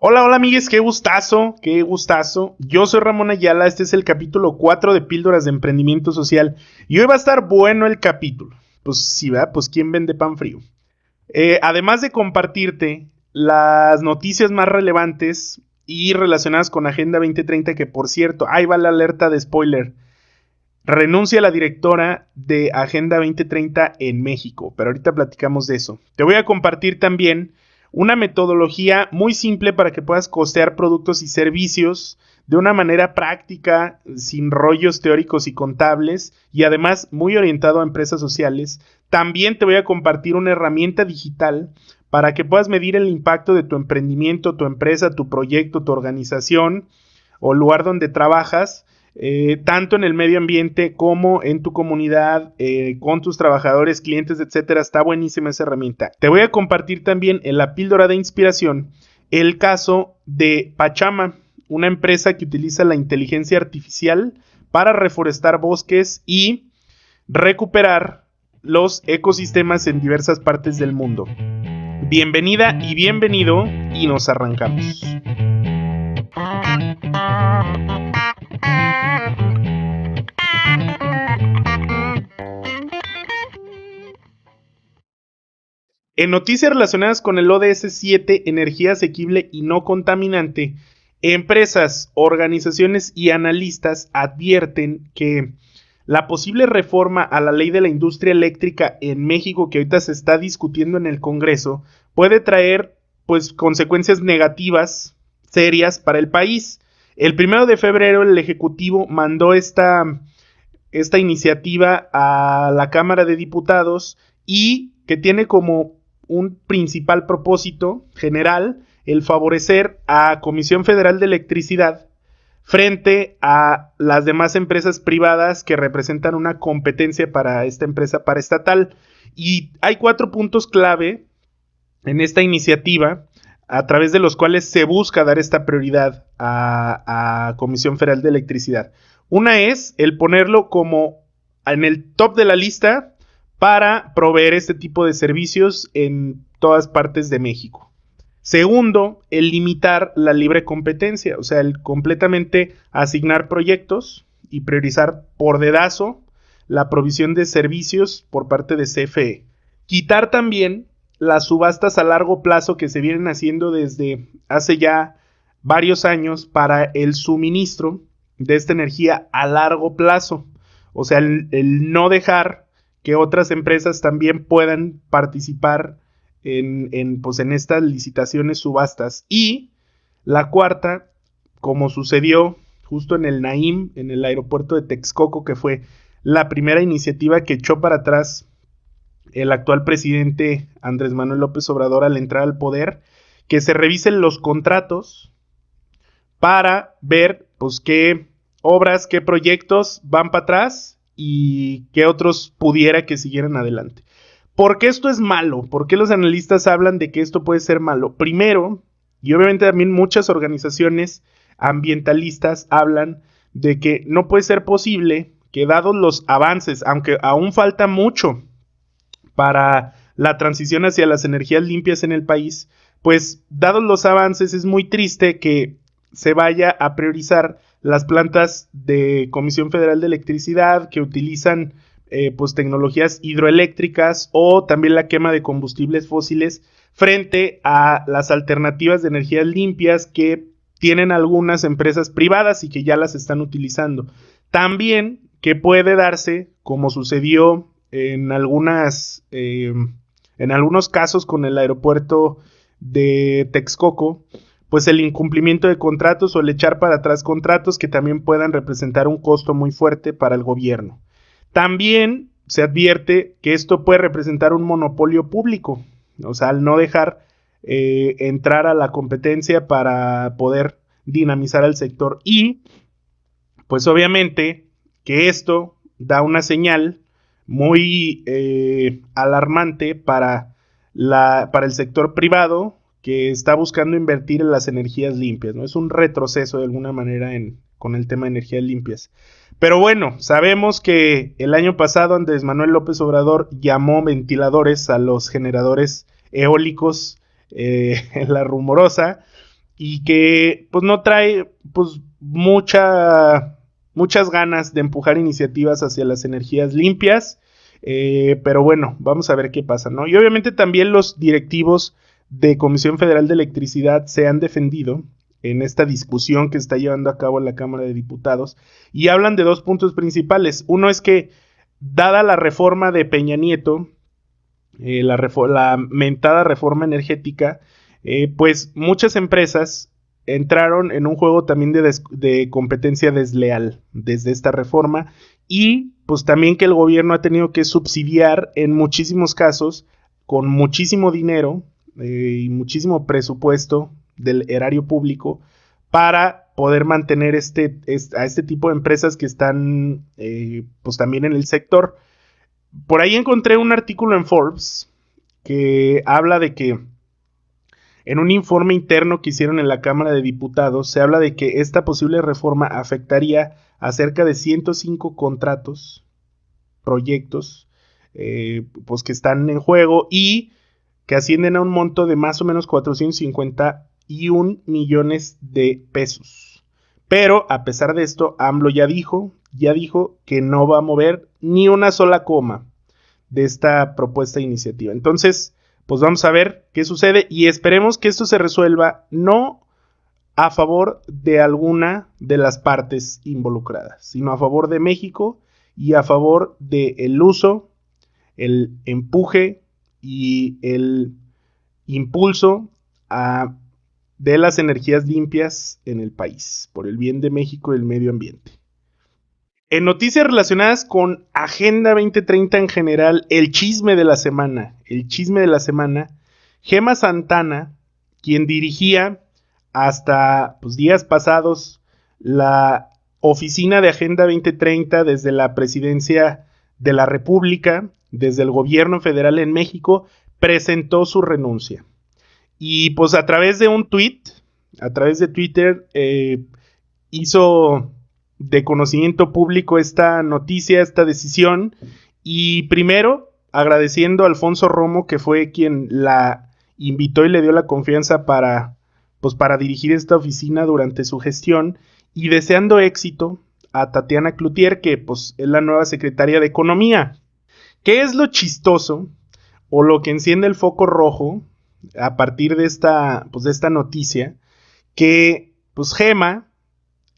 Hola, hola amigues, qué gustazo, qué gustazo. Yo soy Ramón Ayala, este es el capítulo 4 de Píldoras de Emprendimiento Social y hoy va a estar bueno el capítulo. Pues sí, ¿verdad? Pues ¿quién vende pan frío? Además de compartirte las noticias más relevantes y relacionadas con Agenda 2030, que por cierto, ahí va la alerta de spoiler. Renuncia la directora de Agenda 2030 en México, pero ahorita platicamos de eso. Te voy a compartir también una metodología muy simple para que puedas costear productos y servicios de una manera práctica, sin rollos teóricos y contables, y además muy orientado a empresas sociales. También te voy a compartir una herramienta digital para que puedas medir el impacto de tu emprendimiento, tu empresa, tu proyecto, tu organización o lugar donde trabajas, tanto en el medio ambiente como en tu comunidad, con tus trabajadores, clientes, etcétera. Está buenísima esa herramienta. Te voy a compartir también en la píldora de inspiración el caso de Pachama, una empresa que utiliza la inteligencia artificial para reforestar bosques y recuperar los ecosistemas en diversas partes del mundo. Bienvenida y bienvenido y nos arrancamos. En noticias relacionadas con el ODS 7, energía asequible y no contaminante, empresas, organizaciones y analistas advierten que la posible reforma a la ley de la industria eléctrica en México, que ahorita se está discutiendo en el Congreso, puede traer pues consecuencias negativas serias para el país. El 1 de febrero el Ejecutivo mandó esta iniciativa a la Cámara de Diputados y que tiene como un principal propósito general el favorecer a Comisión Federal de Electricidad frente a las demás empresas privadas que representan una competencia para esta empresa paraestatal. Y hay 4 puntos clave en esta iniciativa a través de los cuales se busca dar esta prioridad a Comisión Federal de Electricidad. Una es el ponerlo como en el top de la lista para proveer este tipo de servicios en todas partes de México. Segundo, el limitar la libre competencia, o sea, el completamente asignar proyectos y priorizar por dedazo la provisión de servicios por parte de CFE. Quitar también las subastas a largo plazo que se vienen haciendo desde hace ya varios años para el suministro de esta energía a largo plazo. O sea, el no dejar que otras empresas también puedan participar en estas licitaciones, subastas. Y la cuarta, como sucedió justo en el Naim, en el aeropuerto de Texcoco, que fue la primera iniciativa que echó para atrás el actual presidente Andrés Manuel López Obrador al entrar al poder, que se revisen los contratos para ver pues qué obras, qué proyectos van para atrás y qué otros pudiera que siguieran adelante. ¿Por qué esto es malo? ¿Por qué los analistas hablan de que esto puede ser malo? Primero, y obviamente también muchas organizaciones ambientalistas hablan de que no puede ser posible que dados los avances, aunque aún falta mucho para la transición hacia las energías limpias en el país, pues dados los avances es muy triste que se vaya a priorizar las plantas de Comisión Federal de Electricidad que utilizan pues tecnologías hidroeléctricas o también la quema de combustibles fósiles frente a las alternativas de energías limpias que tienen algunas empresas privadas y que ya las están utilizando. También que puede darse, como sucedió en algunos casos con el aeropuerto de Texcoco, pues el incumplimiento de contratos o el echar para atrás contratos que también puedan representar un costo muy fuerte para el gobierno. También se advierte que esto puede representar un monopolio público, o sea, al no dejar entrar a la competencia para poder dinamizar al sector. Y, pues obviamente, que esto da una señal muy alarmante para el sector privado que está buscando invertir en las energías limpias, ¿no? Es un retroceso de alguna manera con el tema de energías limpias. Pero bueno, sabemos que el año pasado Andrés Manuel López Obrador llamó ventiladores a los generadores eólicos en La Rumorosa y que pues no trae pues muchas ganas de empujar iniciativas hacia las energías limpias, pero bueno, vamos a ver qué pasa, ¿no? Y obviamente también los directivos de Comisión Federal de Electricidad se han defendido en esta discusión que está llevando a cabo la Cámara de Diputados y hablan de dos puntos principales. Uno es que, dada la reforma de Peña Nieto, la mentada reforma energética, pues muchas empresas entraron en un juego también de competencia desleal desde esta reforma, y pues también que el gobierno ha tenido que subsidiar en muchísimos casos con muchísimo dinero y muchísimo presupuesto del erario público para poder mantener a este tipo de empresas que están pues también en el sector. Por ahí encontré un artículo en Forbes que habla de que en un informe interno que hicieron en la Cámara de Diputados se habla de que esta posible reforma afectaría a cerca de 105 contratos, proyectos, pues que están en juego y que ascienden a un monto de más o menos 451 millones de pesos. Pero a pesar de esto, AMLO ya dijo que no va a mover ni una sola coma de esta propuesta de iniciativa. Entonces, pues vamos a ver qué sucede y esperemos que esto se resuelva no a favor de alguna de las partes involucradas, sino a favor de México y a favor del uso, el empuje y el impulso de las energías limpias en el país, por el bien de México y el medio ambiente. En noticias relacionadas con Agenda 2030 en general, el chisme de la semana, Gema Santana, quien dirigía hasta pues, días pasados la oficina de Agenda 2030 desde la presidencia de la República, desde el gobierno federal en México, presentó su renuncia. Y pues a través de un tweet, a través de Twitter, hizo de conocimiento público esta noticia, esta decisión, y primero agradeciendo a Alfonso Romo, que fue quien la invitó y le dio la confianza para dirigir esta oficina durante su gestión, y deseando éxito a Tatiana Cloutier, que pues es la nueva secretaria de Economía. ¿Qué es lo chistoso o lo que enciende el foco rojo a partir de esta noticia? Que pues Gema,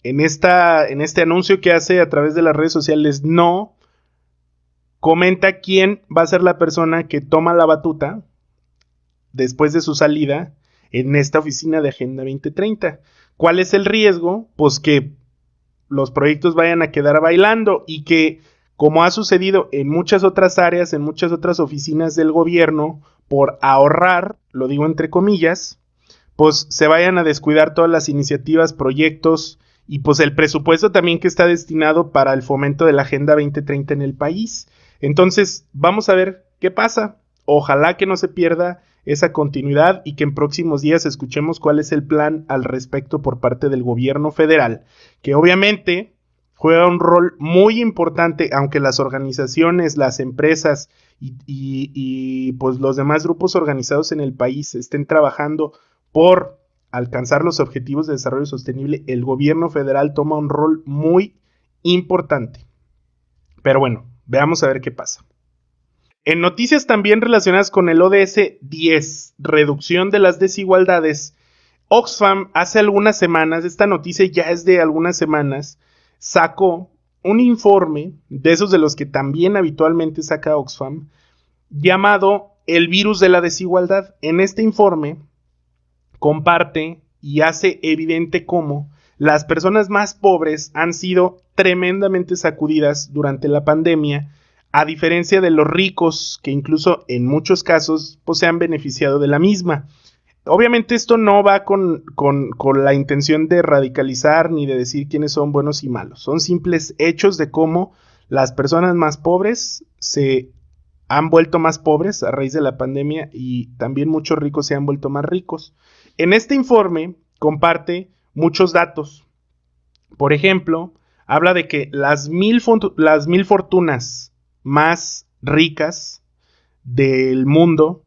en este anuncio que hace a través de las redes sociales, no comenta quién va a ser la persona que toma la batuta después de su salida en esta oficina de Agenda 2030. ¿Cuál es el riesgo? Pues que los proyectos vayan a quedar bailando y que, como ha sucedido en muchas otras áreas, en muchas otras oficinas del gobierno, por ahorrar, lo digo entre comillas, pues se vayan a descuidar todas las iniciativas, proyectos y pues el presupuesto también que está destinado para el fomento de la Agenda 2030 en el país. Entonces, vamos a ver qué pasa. Ojalá que no se pierda esa continuidad y que en próximos días escuchemos cuál es el plan al respecto por parte del gobierno federal, que obviamente juega un rol muy importante, aunque las organizaciones, las empresas y pues los demás grupos organizados en el país estén trabajando por alcanzar los objetivos de desarrollo sostenible. El gobierno federal toma un rol muy importante. Pero bueno, veamos a ver qué pasa. En noticias también relacionadas con el ODS 10, reducción de las desigualdades, Oxfam hace algunas semanas, esta noticia ya es de algunas semanas, sacó un informe, de esos de los que también habitualmente saca Oxfam, llamado El virus de la desigualdad. En este informe comparte y hace evidente cómo las personas más pobres han sido tremendamente sacudidas durante la pandemia, a diferencia de los ricos, que incluso en muchos casos pues, se han beneficiado de la misma. Obviamente esto no va con la intención de radicalizar ni de decir quiénes son buenos y malos. Son simples hechos de cómo las personas más pobres se han vuelto más pobres a raíz de la pandemia y también muchos ricos se han vuelto más ricos. En este informe comparte muchos datos. Por ejemplo, habla de que las mil fortunas más ricas del mundo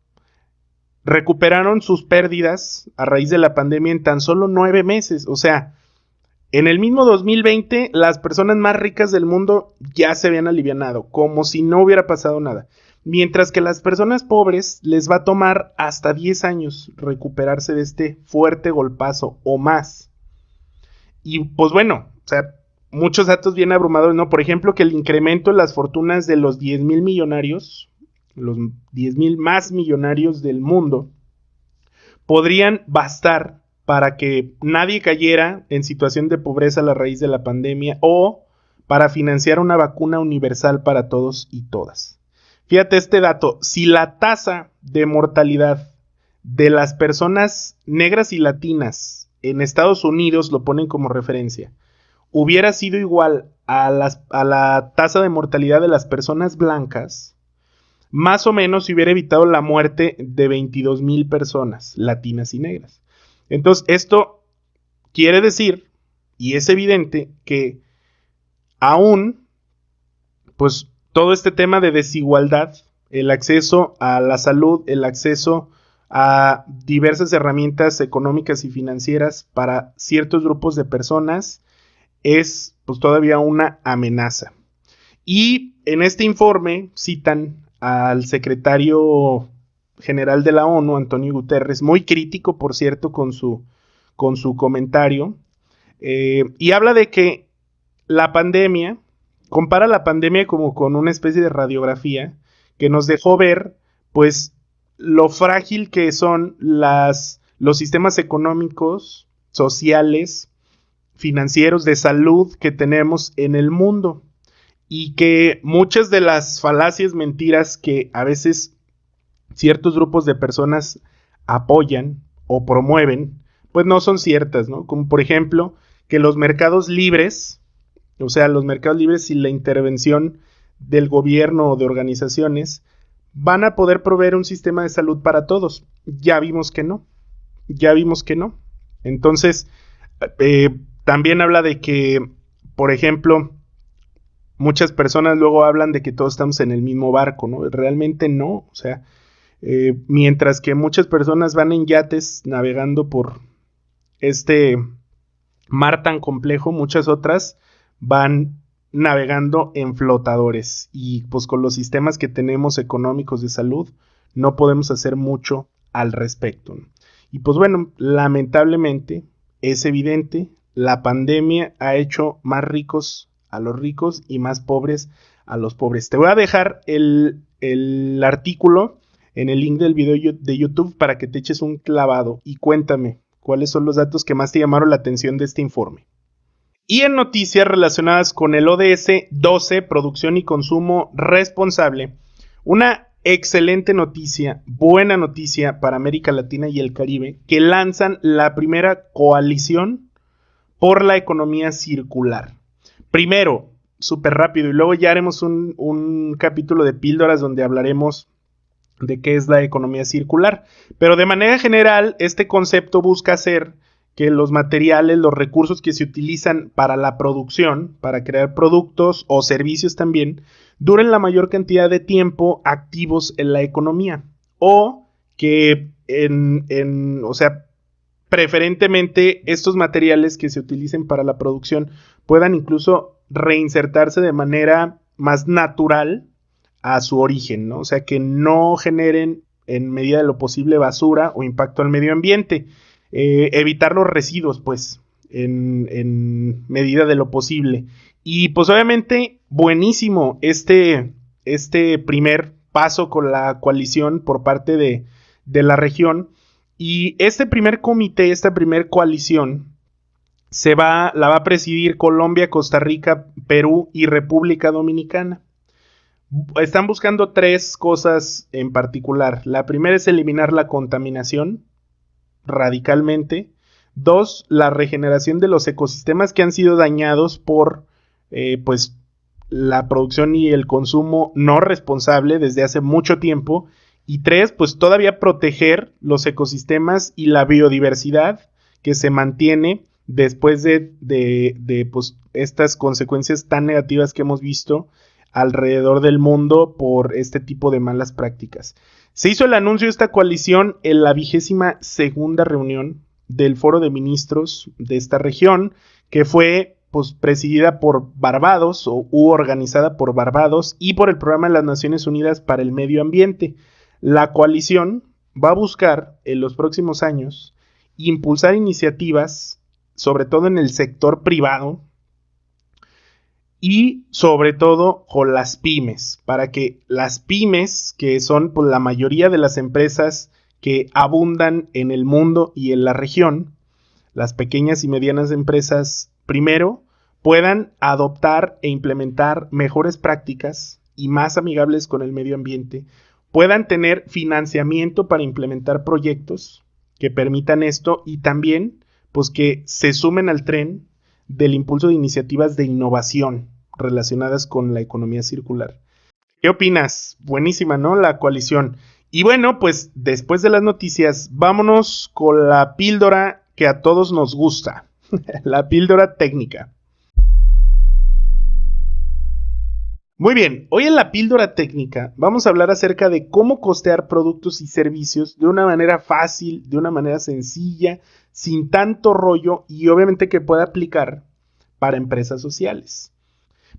recuperaron sus pérdidas a raíz de la pandemia en tan solo 9 meses. O sea, en el mismo 2020, las personas más ricas del mundo ya se habían alivianado, como si no hubiera pasado nada. Mientras que las personas pobres les va a tomar hasta 10 años recuperarse de este fuerte golpazo o más. Y pues bueno, o sea, muchos datos bien abrumadores, ¿no? Por ejemplo, que el incremento en las fortunas de los 10,000 millonarios, los 10,000 más millonarios del mundo, podrían bastar para que nadie cayera en situación de pobreza a la raíz de la pandemia o para financiar una vacuna universal para todos y todas. Fíjate este dato, si la tasa de mortalidad de las personas negras y latinas en Estados Unidos, lo ponen como referencia, hubiera sido igual a la tasa de mortalidad de las personas blancas, más o menos se hubiera evitado la muerte de 22,000 personas latinas y negras. Entonces, esto quiere decir, y es evidente, que aún, pues, todo este tema de desigualdad, el acceso a la salud, el acceso a diversas herramientas económicas y financieras para ciertos grupos de personas, es, pues, todavía una amenaza. Y en este informe citan al secretario general de la ONU, Antonio Guterres, muy crítico, por cierto, con su comentario, y habla de que la pandemia, compara la pandemia como con una especie de radiografía que nos dejó ver, pues, lo frágil que son los sistemas económicos, sociales, financieros, de salud que tenemos en el mundo, y que muchas de las falacias, mentiras que a veces ciertos grupos de personas apoyan o promueven, pues no son ciertas, ¿no? Como por ejemplo, que los mercados libres, o sea, los mercados libres sin la intervención del gobierno o de organizaciones, van a poder proveer un sistema de salud para todos. Ya vimos que no. Entonces, también habla de que, por ejemplo, muchas personas luego hablan de que todos estamos en el mismo barco, ¿no? Realmente no, o sea, mientras que muchas personas van en yates navegando por este mar tan complejo, muchas otras van navegando en flotadores, y pues con los sistemas que tenemos económicos de salud no podemos hacer mucho al respecto, ¿no? Y pues bueno, lamentablemente es evidente, la pandemia ha hecho más ricos a los ricos y más pobres a los pobres. Te voy a dejar el artículo en el link del video de YouTube para que te eches un clavado y cuéntame cuáles son los datos que más te llamaron la atención de este informe. Y en noticias relacionadas con el ODS 12, producción y consumo responsable, una excelente noticia, buena noticia para América Latina y el Caribe, que lanzan la primera coalición por la economía circular. Primero, súper rápido, y luego ya haremos un capítulo de píldoras donde hablaremos de qué es la economía circular. Pero de manera general, este concepto busca hacer que los materiales, los recursos que se utilizan para la producción, para crear productos o servicios también, duren la mayor cantidad de tiempo activos en la economía. O que o sea, preferentemente estos materiales que se utilicen para la producción puedan incluso reinsertarse de manera más natural a su origen, ¿no? O sea, que no generen en medida de lo posible basura o impacto al medio ambiente. Evitar los residuos, pues, en medida de lo posible. Y pues obviamente buenísimo este primer paso con la coalición por parte de la región. Y este primer comité, esta primer coalición, la va a presidir Colombia, Costa Rica, Perú y República Dominicana. Están buscando 3 cosas en particular. La primera es eliminar la contaminación radicalmente. 2, la regeneración de los ecosistemas que han sido dañados por pues la producción y el consumo no responsable desde hace mucho tiempo. Y 3, pues todavía proteger los ecosistemas y la biodiversidad que se mantiene después de pues, estas consecuencias tan negativas que hemos visto alrededor del mundo por este tipo de malas prácticas. Se hizo el anuncio de esta coalición en la 22ª reunión del Foro de Ministros de esta región, que fue pues, presidida por Barbados u organizada por Barbados y por el Programa de las Naciones Unidas para el Medio Ambiente. La coalición va a buscar en los próximos años impulsar iniciativas, sobre todo en el sector privado, y sobre todo con las pymes, para que las pymes, que son pues, la mayoría de las empresas que abundan en el mundo y en la región, las pequeñas y medianas empresas, primero, puedan adoptar e implementar mejores prácticas y más amigables con el medio ambiente, puedan tener financiamiento para implementar proyectos que permitan esto y también pues que se sumen al tren del impulso de iniciativas de innovación relacionadas con la economía circular. ¿Qué opinas? Buenísima, ¿no? La coalición. Y bueno, pues después de las noticias, vámonos con la píldora que a todos nos gusta, la píldora técnica. Muy bien, hoy en la píldora técnica vamos a hablar acerca de cómo costear productos y servicios de una manera fácil, de una manera sencilla, sin tanto rollo y obviamente que pueda aplicar para empresas sociales.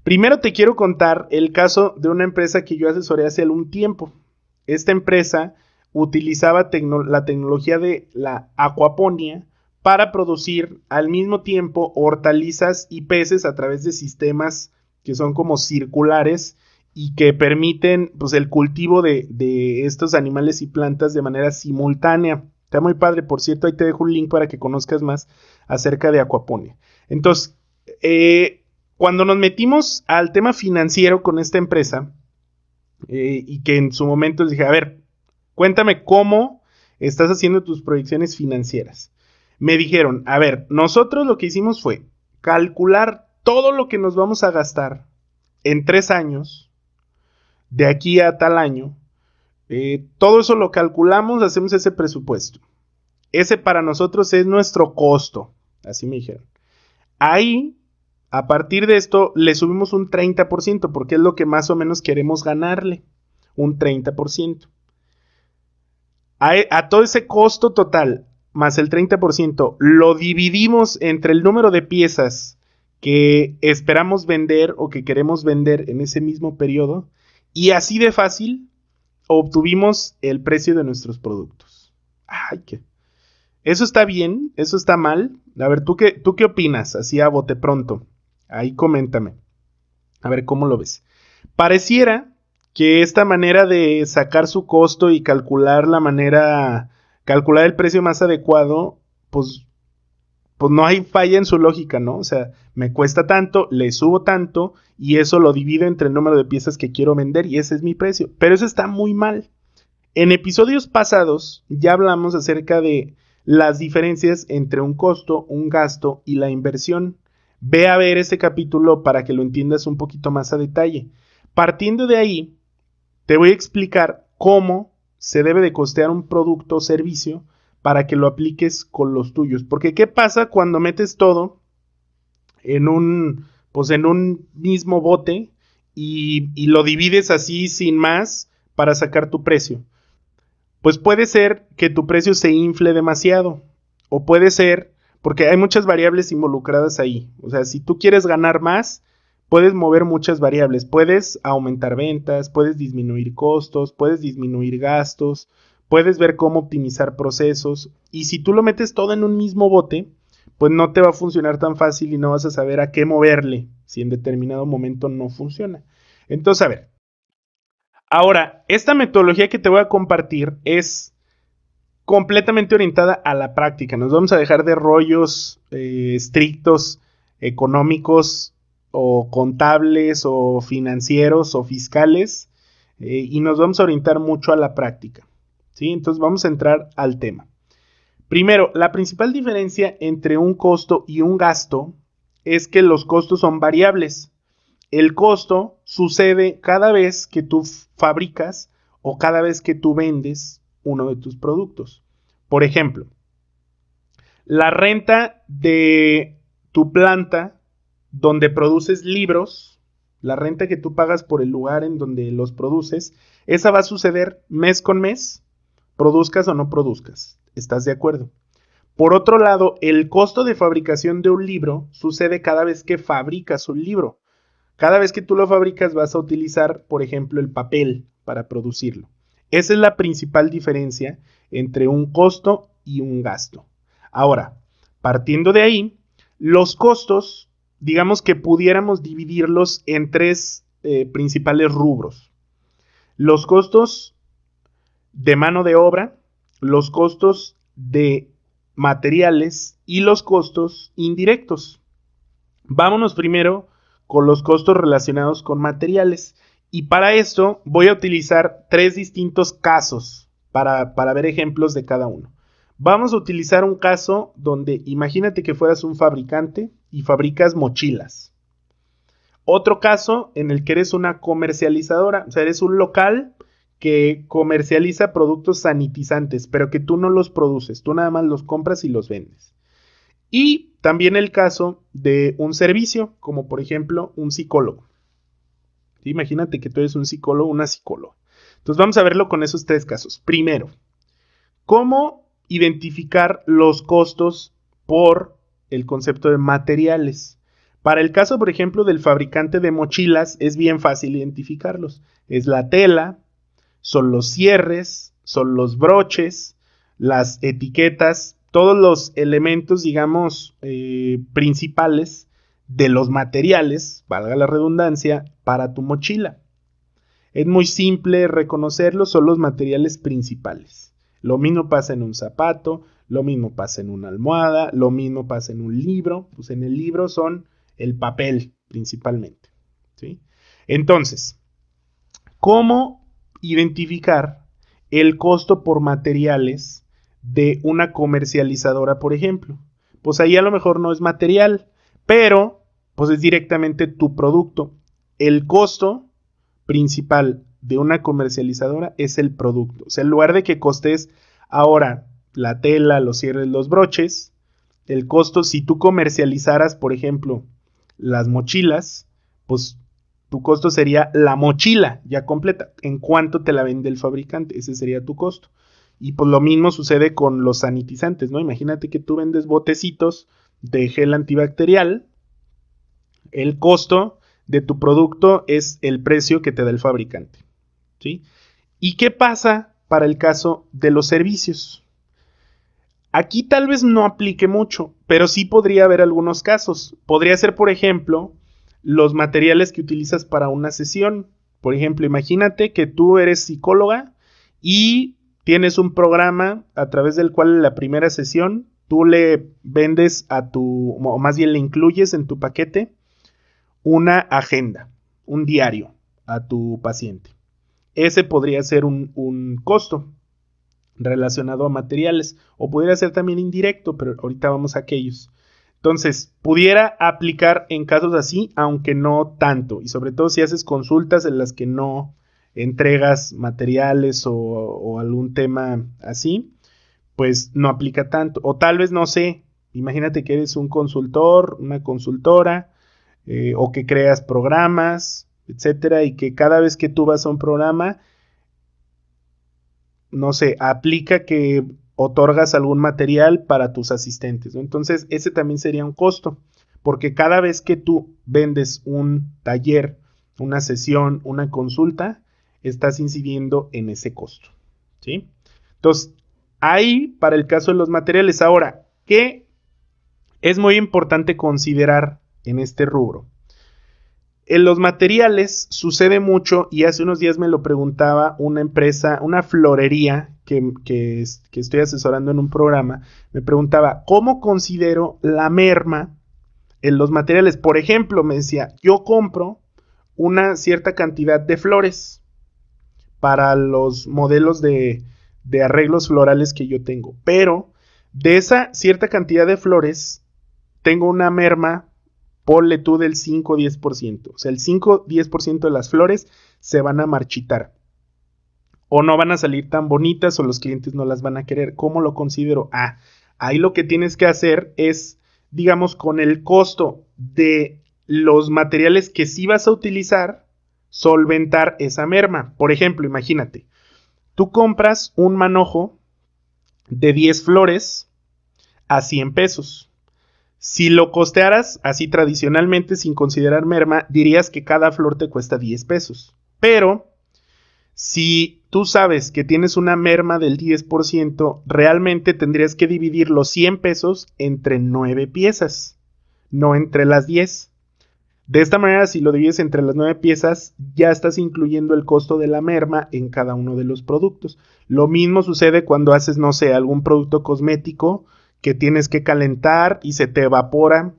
Primero te quiero contar el caso de una empresa que yo asesoré hace algún tiempo. Esta empresa utilizaba la tecnología de la acuaponía para producir al mismo tiempo hortalizas y peces a través de sistemas que son como circulares y que permiten pues, el cultivo de estos animales y plantas de manera simultánea. Está muy padre, por cierto, ahí te dejo un link para que conozcas más acerca de acuaponía. Entonces, cuando nos metimos al tema financiero con esta empresa, y que en su momento les dije, a ver, cuéntame cómo estás haciendo tus proyecciones financieras. Me dijeron, a ver, nosotros lo que hicimos fue calcular todo lo que nos vamos a gastar en 3 años, de aquí a tal año, todo eso lo calculamos, hacemos ese presupuesto. Ese para nosotros es nuestro costo, así me dijeron. Ahí, a partir de esto, le subimos un 30%, porque es lo que más o menos queremos ganarle, un 30%. A todo ese costo total, más el 30%, lo dividimos entre el número de piezas que esperamos vender o que queremos vender en ese mismo periodo, y así de fácil obtuvimos el precio de nuestros productos. Ay, qué. ¿Eso está bien? ¿Eso está mal? A ver, ¿tú qué opinas? Así a bote pronto. Ahí coméntame. A ver, ¿cómo lo ves? Pareciera que esta manera de sacar su costo y calcular el precio más adecuado, pues no hay falla en su lógica, ¿no? O sea, me cuesta tanto, le subo tanto y eso lo divido entre el número de piezas que quiero vender y ese es mi precio. Pero eso está muy mal. En episodios pasados ya hablamos acerca de las diferencias entre un costo, un gasto y la inversión. Ve a ver ese capítulo para que lo entiendas un poquito más a detalle. Partiendo de ahí, te voy a explicar cómo se debe de costear un producto o servicio para que lo apliques con los tuyos. Porque ¿qué pasa cuando metes todo en un mismo bote y lo divides así sin más para sacar tu precio? Pues puede ser que tu precio se infle demasiado, o puede ser, porque hay muchas variables involucradas ahí. O sea, si tú quieres ganar más, puedes mover muchas variables. Puedes aumentar ventas, puedes disminuir costos, puedes disminuir gastos, puedes ver cómo optimizar procesos. Y si tú lo metes todo en un mismo bote, pues no te va a funcionar tan fácil y no vas a saber a qué moverle si en determinado momento no funciona. Entonces, a ver. Ahora, esta metodología que te voy a compartir es completamente orientada a la práctica. Nos vamos a dejar de rollos estrictos, económicos o contables o financieros o fiscales y nos vamos a orientar mucho a la práctica. ¿Sí? Entonces vamos a entrar al tema. Primero, la principal diferencia entre un costo y un gasto es que los costos son variables. El costo sucede cada vez que tú fabricas o cada vez que tú vendes uno de tus productos. Por ejemplo, la renta de tu planta donde produces libros la renta que tú pagas por el lugar en donde los produces, esa va a suceder mes con mes, produzcas o no produzcas. ¿Estás de acuerdo? Por otro lado, el costo de fabricación de un libro sucede cada vez que fabricas un libro. Cada vez que tú lo fabricas vas a utilizar, por ejemplo, el papel para producirlo. Esa es la principal diferencia entre un costo y un gasto. Ahora, partiendo de ahí, los costos, digamos que pudiéramos dividirlos en tres principales rubros. Los costos de mano de obra, los costos de materiales y los costos indirectos. Vámonos primero con los costos relacionados con materiales. Y para esto voy a utilizar tres distintos casos para ver ejemplos de cada uno. Vamos a utilizar un caso donde imagínate que fueras un fabricante y fabricas mochilas. Otro caso en el que eres una comercializadora, o sea, eres un local que comercializa productos sanitizantes, pero que tú no los produces, tú nada más los compras y los vendes. Y también el caso de un servicio, como por ejemplo un psicólogo. Imagínate que tú eres un psicólogo, una psicóloga. Entonces vamos a verlo con esos tres casos. Primero, ¿cómo identificar los costos por el concepto de materiales? Para el caso, por ejemplo, del fabricante de mochilas, es bien fácil identificarlos. Es la tela, son los cierres, son los broches, las etiquetas, todos los elementos, digamos, principales de los materiales, valga la redundancia, para tu mochila. Es muy simple reconocerlos, son los materiales principales. Lo mismo pasa en un zapato, lo mismo pasa en una almohada, lo mismo pasa en un libro. Pues en el libro son el papel principalmente, ¿sí? Entonces, ¿cómo identificar el costo por materiales de una comercializadora, por ejemplo? Pues ahí a lo mejor no es material, pero pues es directamente tu producto. El costo principal de una comercializadora es el producto. O sea, en lugar de que costes ahora la tela, los cierres, los broches, el costo, si tú comercializaras, por ejemplo, las mochilas, pues tu costo sería la mochila ya completa. ¿En cuánto te la vende el fabricante? Ese sería tu costo. Y pues lo mismo sucede con los sanitizantes, ¿no? Imagínate que tú vendes botecitos de gel antibacterial. El costo de tu producto es el precio que te da el fabricante, ¿sí? ¿Y qué pasa para el caso de los servicios? Aquí tal vez no aplique mucho, pero sí podría haber algunos casos. Podría ser, por ejemplo, los materiales que utilizas para una sesión. Por ejemplo, imagínate que tú eres psicóloga y tienes un programa a través del cual en la primera sesión tú le vendes o más bien le incluyes en tu paquete una agenda, un diario a tu paciente. Ese podría ser un costo relacionado a materiales, o pudiera ser también indirecto, pero ahorita vamos a aquellos. Entonces, pudiera aplicar en casos así, aunque no tanto, y sobre todo si haces consultas en las que no entregas materiales o algún tema así, pues no aplica tanto. O tal vez, no sé, imagínate que eres un consultor, una consultora, o que creas programas, etcétera, y que cada vez que tú vas a un programa, no sé, aplica que otorgas algún material para tus asistentes, ¿no? Entonces, ese también sería un costo, porque cada vez que tú vendes un taller, una sesión, una consulta, estás incidiendo en ese costo, ¿sí? Entonces, ahí para el caso de los materiales. Ahora, ¿qué es muy importante considerar en este rubro? En los materiales sucede mucho, y hace unos días me lo preguntaba una empresa, una florería que estoy asesorando en un programa, me preguntaba, ¿cómo considero la merma en los materiales? Por ejemplo, me decía, yo compro una cierta cantidad de flores para los modelos de arreglos florales que yo tengo, pero de esa cierta cantidad de flores tengo una merma, ponle tú del 5 o 10%. O sea, el 5 o 10% de las flores se van a marchitar. O no van a salir tan bonitas, o los clientes no las van a querer. ¿Cómo lo considero? Ahí lo que tienes que hacer es, digamos, con el costo de los materiales que sí vas a utilizar, solventar esa merma. Por ejemplo, imagínate, tú compras un manojo de 10 flores a 100 pesos. Si lo costearas así tradicionalmente sin considerar merma, dirías que cada flor te cuesta 10 pesos. Pero si tú sabes que tienes una merma del 10%, realmente tendrías que dividir los 100 pesos entre 9 piezas, no entre las 10. De esta manera, si lo divides entre las 9 piezas, ya estás incluyendo el costo de la merma en cada uno de los productos. Lo mismo sucede cuando haces, no sé, algún producto cosmético que tienes que calentar y se te evapora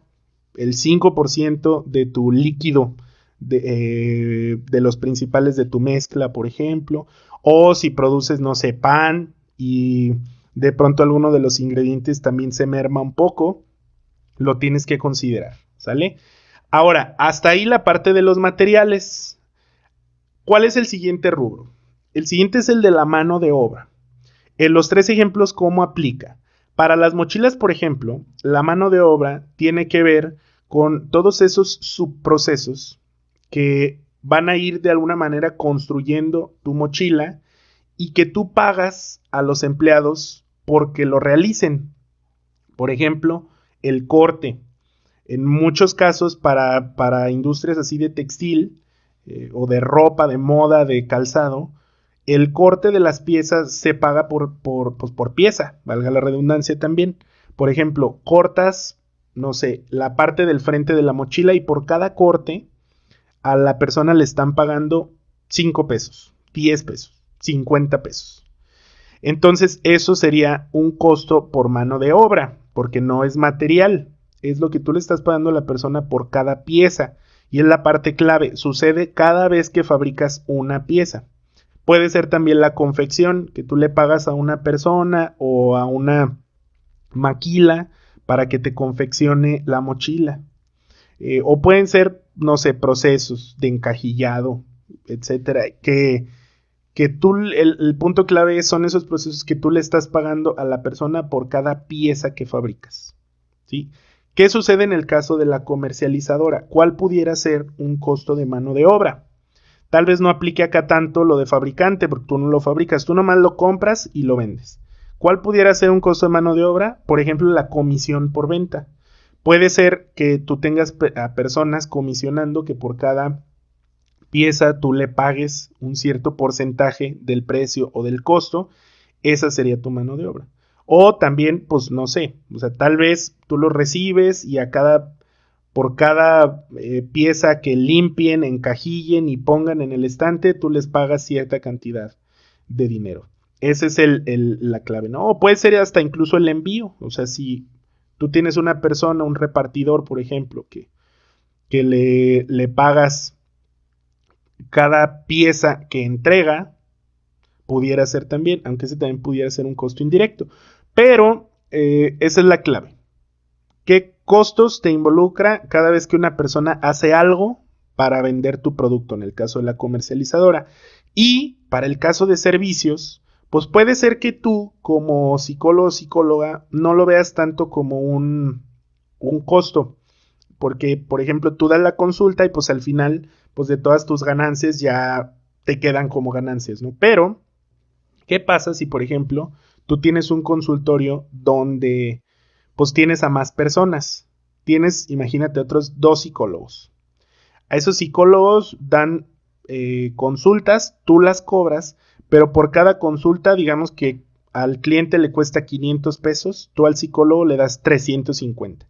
el 5% de tu líquido de los principales de tu mezcla, por ejemplo. O si produces, no sé, pan y de pronto alguno de los ingredientes también se merma un poco, lo tienes que considerar, ¿sale? Ahora, hasta ahí la parte de los materiales. ¿Cuál es el siguiente rubro? El siguiente es el de la mano de obra. En los 3 ejemplos, ¿cómo aplica? Para las mochilas, por ejemplo, la mano de obra tiene que ver con todos esos subprocesos que van a ir de alguna manera construyendo tu mochila y que tú pagas a los empleados porque lo realicen. Por ejemplo, el corte. En muchos casos para industrias así de textil o de ropa, de moda, de calzado, el corte de las piezas se paga pues por pieza, valga la redundancia también. Por ejemplo, cortas, no sé, la parte del frente de la mochila y por cada corte a la persona le están pagando 5 pesos, 10 pesos, 50 pesos. Entonces eso sería un costo por mano de obra, porque no es material, es lo que tú le estás pagando a la persona por cada pieza. Y es la parte clave, sucede cada vez que fabricas una pieza. Puede ser también la confección, que tú le pagas a una persona o a una maquila para que te confeccione la mochila. O pueden ser, no sé, procesos de encajillado, etcétera, que tú, el punto clave son esos procesos que tú le estás pagando a la persona por cada pieza que fabricas, ¿sí? ¿Qué sucede en el caso de la comercializadora? ¿Cuál pudiera ser un costo de mano de obra? Tal vez no aplique acá tanto lo de fabricante, porque tú no lo fabricas, tú nomás lo compras y lo vendes. ¿Cuál pudiera ser un costo de mano de obra? Por ejemplo, la comisión por venta. Puede ser que tú tengas a personas comisionando que por cada pieza tú le pagues un cierto porcentaje del precio o del costo, esa sería tu mano de obra. O también, pues no sé, o sea, tal vez tú lo recibes y por cada pieza que limpien, encajillen y pongan en el estante, tú les pagas cierta cantidad de dinero. Esa es la clave, ¿no? O puede ser hasta incluso el envío, o sea, si tú tienes una persona, un repartidor, por ejemplo, que le pagas cada pieza que entrega, pudiera ser también, aunque ese también pudiera ser un costo indirecto. Pero esa es la clave. ¿Qué costos te involucra cada vez que una persona hace algo para vender tu producto, en el caso de la comercializadora? Y para el caso de servicios, pues puede ser que tú, como psicólogo o psicóloga, no lo veas tanto como un costo. Porque, por ejemplo, tú das la consulta y pues al final, pues de todas tus ganancias ya te quedan como ganancias, ¿no? Pero, ¿qué pasa si, por ejemplo, tú tienes un consultorio donde pues tienes a más personas? Tienes, imagínate, otros 2 psicólogos. A esos psicólogos dan consultas, tú las cobras, pero por cada consulta, digamos que al cliente le cuesta 500 pesos, tú al psicólogo le das 350.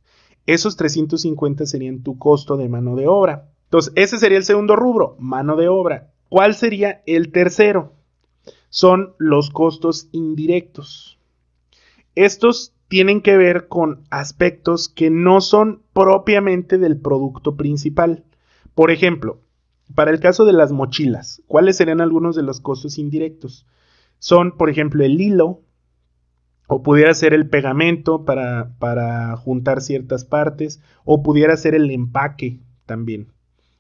Esos 350 serían tu costo de mano de obra. Entonces, ese sería el segundo rubro, mano de obra. ¿Cuál sería el tercero? Son los costos indirectos. Estos tienen que ver con aspectos que no son propiamente del producto principal. Por ejemplo, para el caso de las mochilas, ¿cuáles serían algunos de los costos indirectos? Son, por ejemplo, el hilo, o pudiera ser el pegamento para juntar ciertas partes, o pudiera ser el empaque también.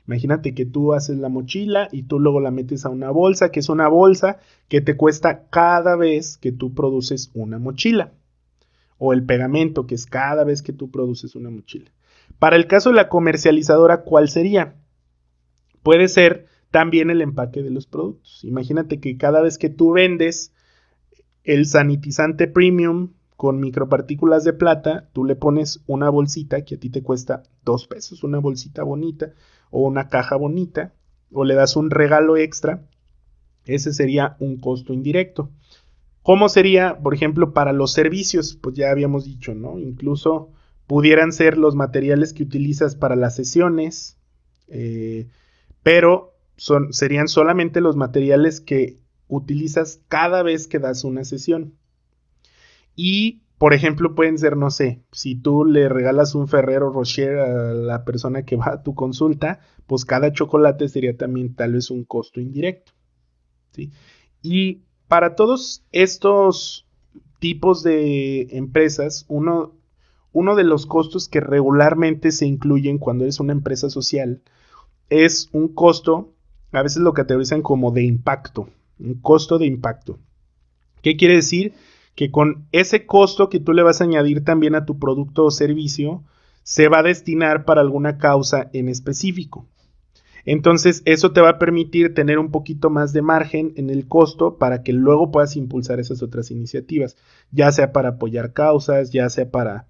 Imagínate que tú haces la mochila y tú luego la metes a una bolsa, que es una bolsa que te cuesta cada vez que tú produces una mochila. o el pegamento, que es cada vez que tú produces una mochila. Para el caso de la comercializadora, ¿cuál sería? Puede ser también el empaque de los productos. Imagínate que cada vez que tú vendes el sanitizante premium con micropartículas de plata, tú le pones una bolsita que a ti te cuesta 2 pesos, una bolsita bonita o una caja bonita, o le das un regalo extra. Ese sería un costo indirecto. ¿Cómo sería, por ejemplo, para los servicios? Pues ya habíamos dicho, ¿no? Incluso pudieran ser los materiales que utilizas para las sesiones, pero serían solamente los materiales que utilizas cada vez que das una sesión. Y, por ejemplo, pueden ser, no sé, si tú le regalas un Ferrero Rocher a la persona que va a tu consulta, pues cada chocolate sería también tal vez un costo indirecto, ¿sí? Y para todos estos tipos de empresas, uno de los costos que regularmente se incluyen cuando eres una empresa social es un costo, a veces lo categorizan como de impacto, un costo de impacto. ¿Qué quiere decir? Que con ese costo que tú le vas a añadir también a tu producto o servicio, se va a destinar para alguna causa en específico. Entonces, eso te va a permitir tener un poquito más de margen en el costo para que luego puedas impulsar esas otras iniciativas, ya sea para apoyar causas, ya sea para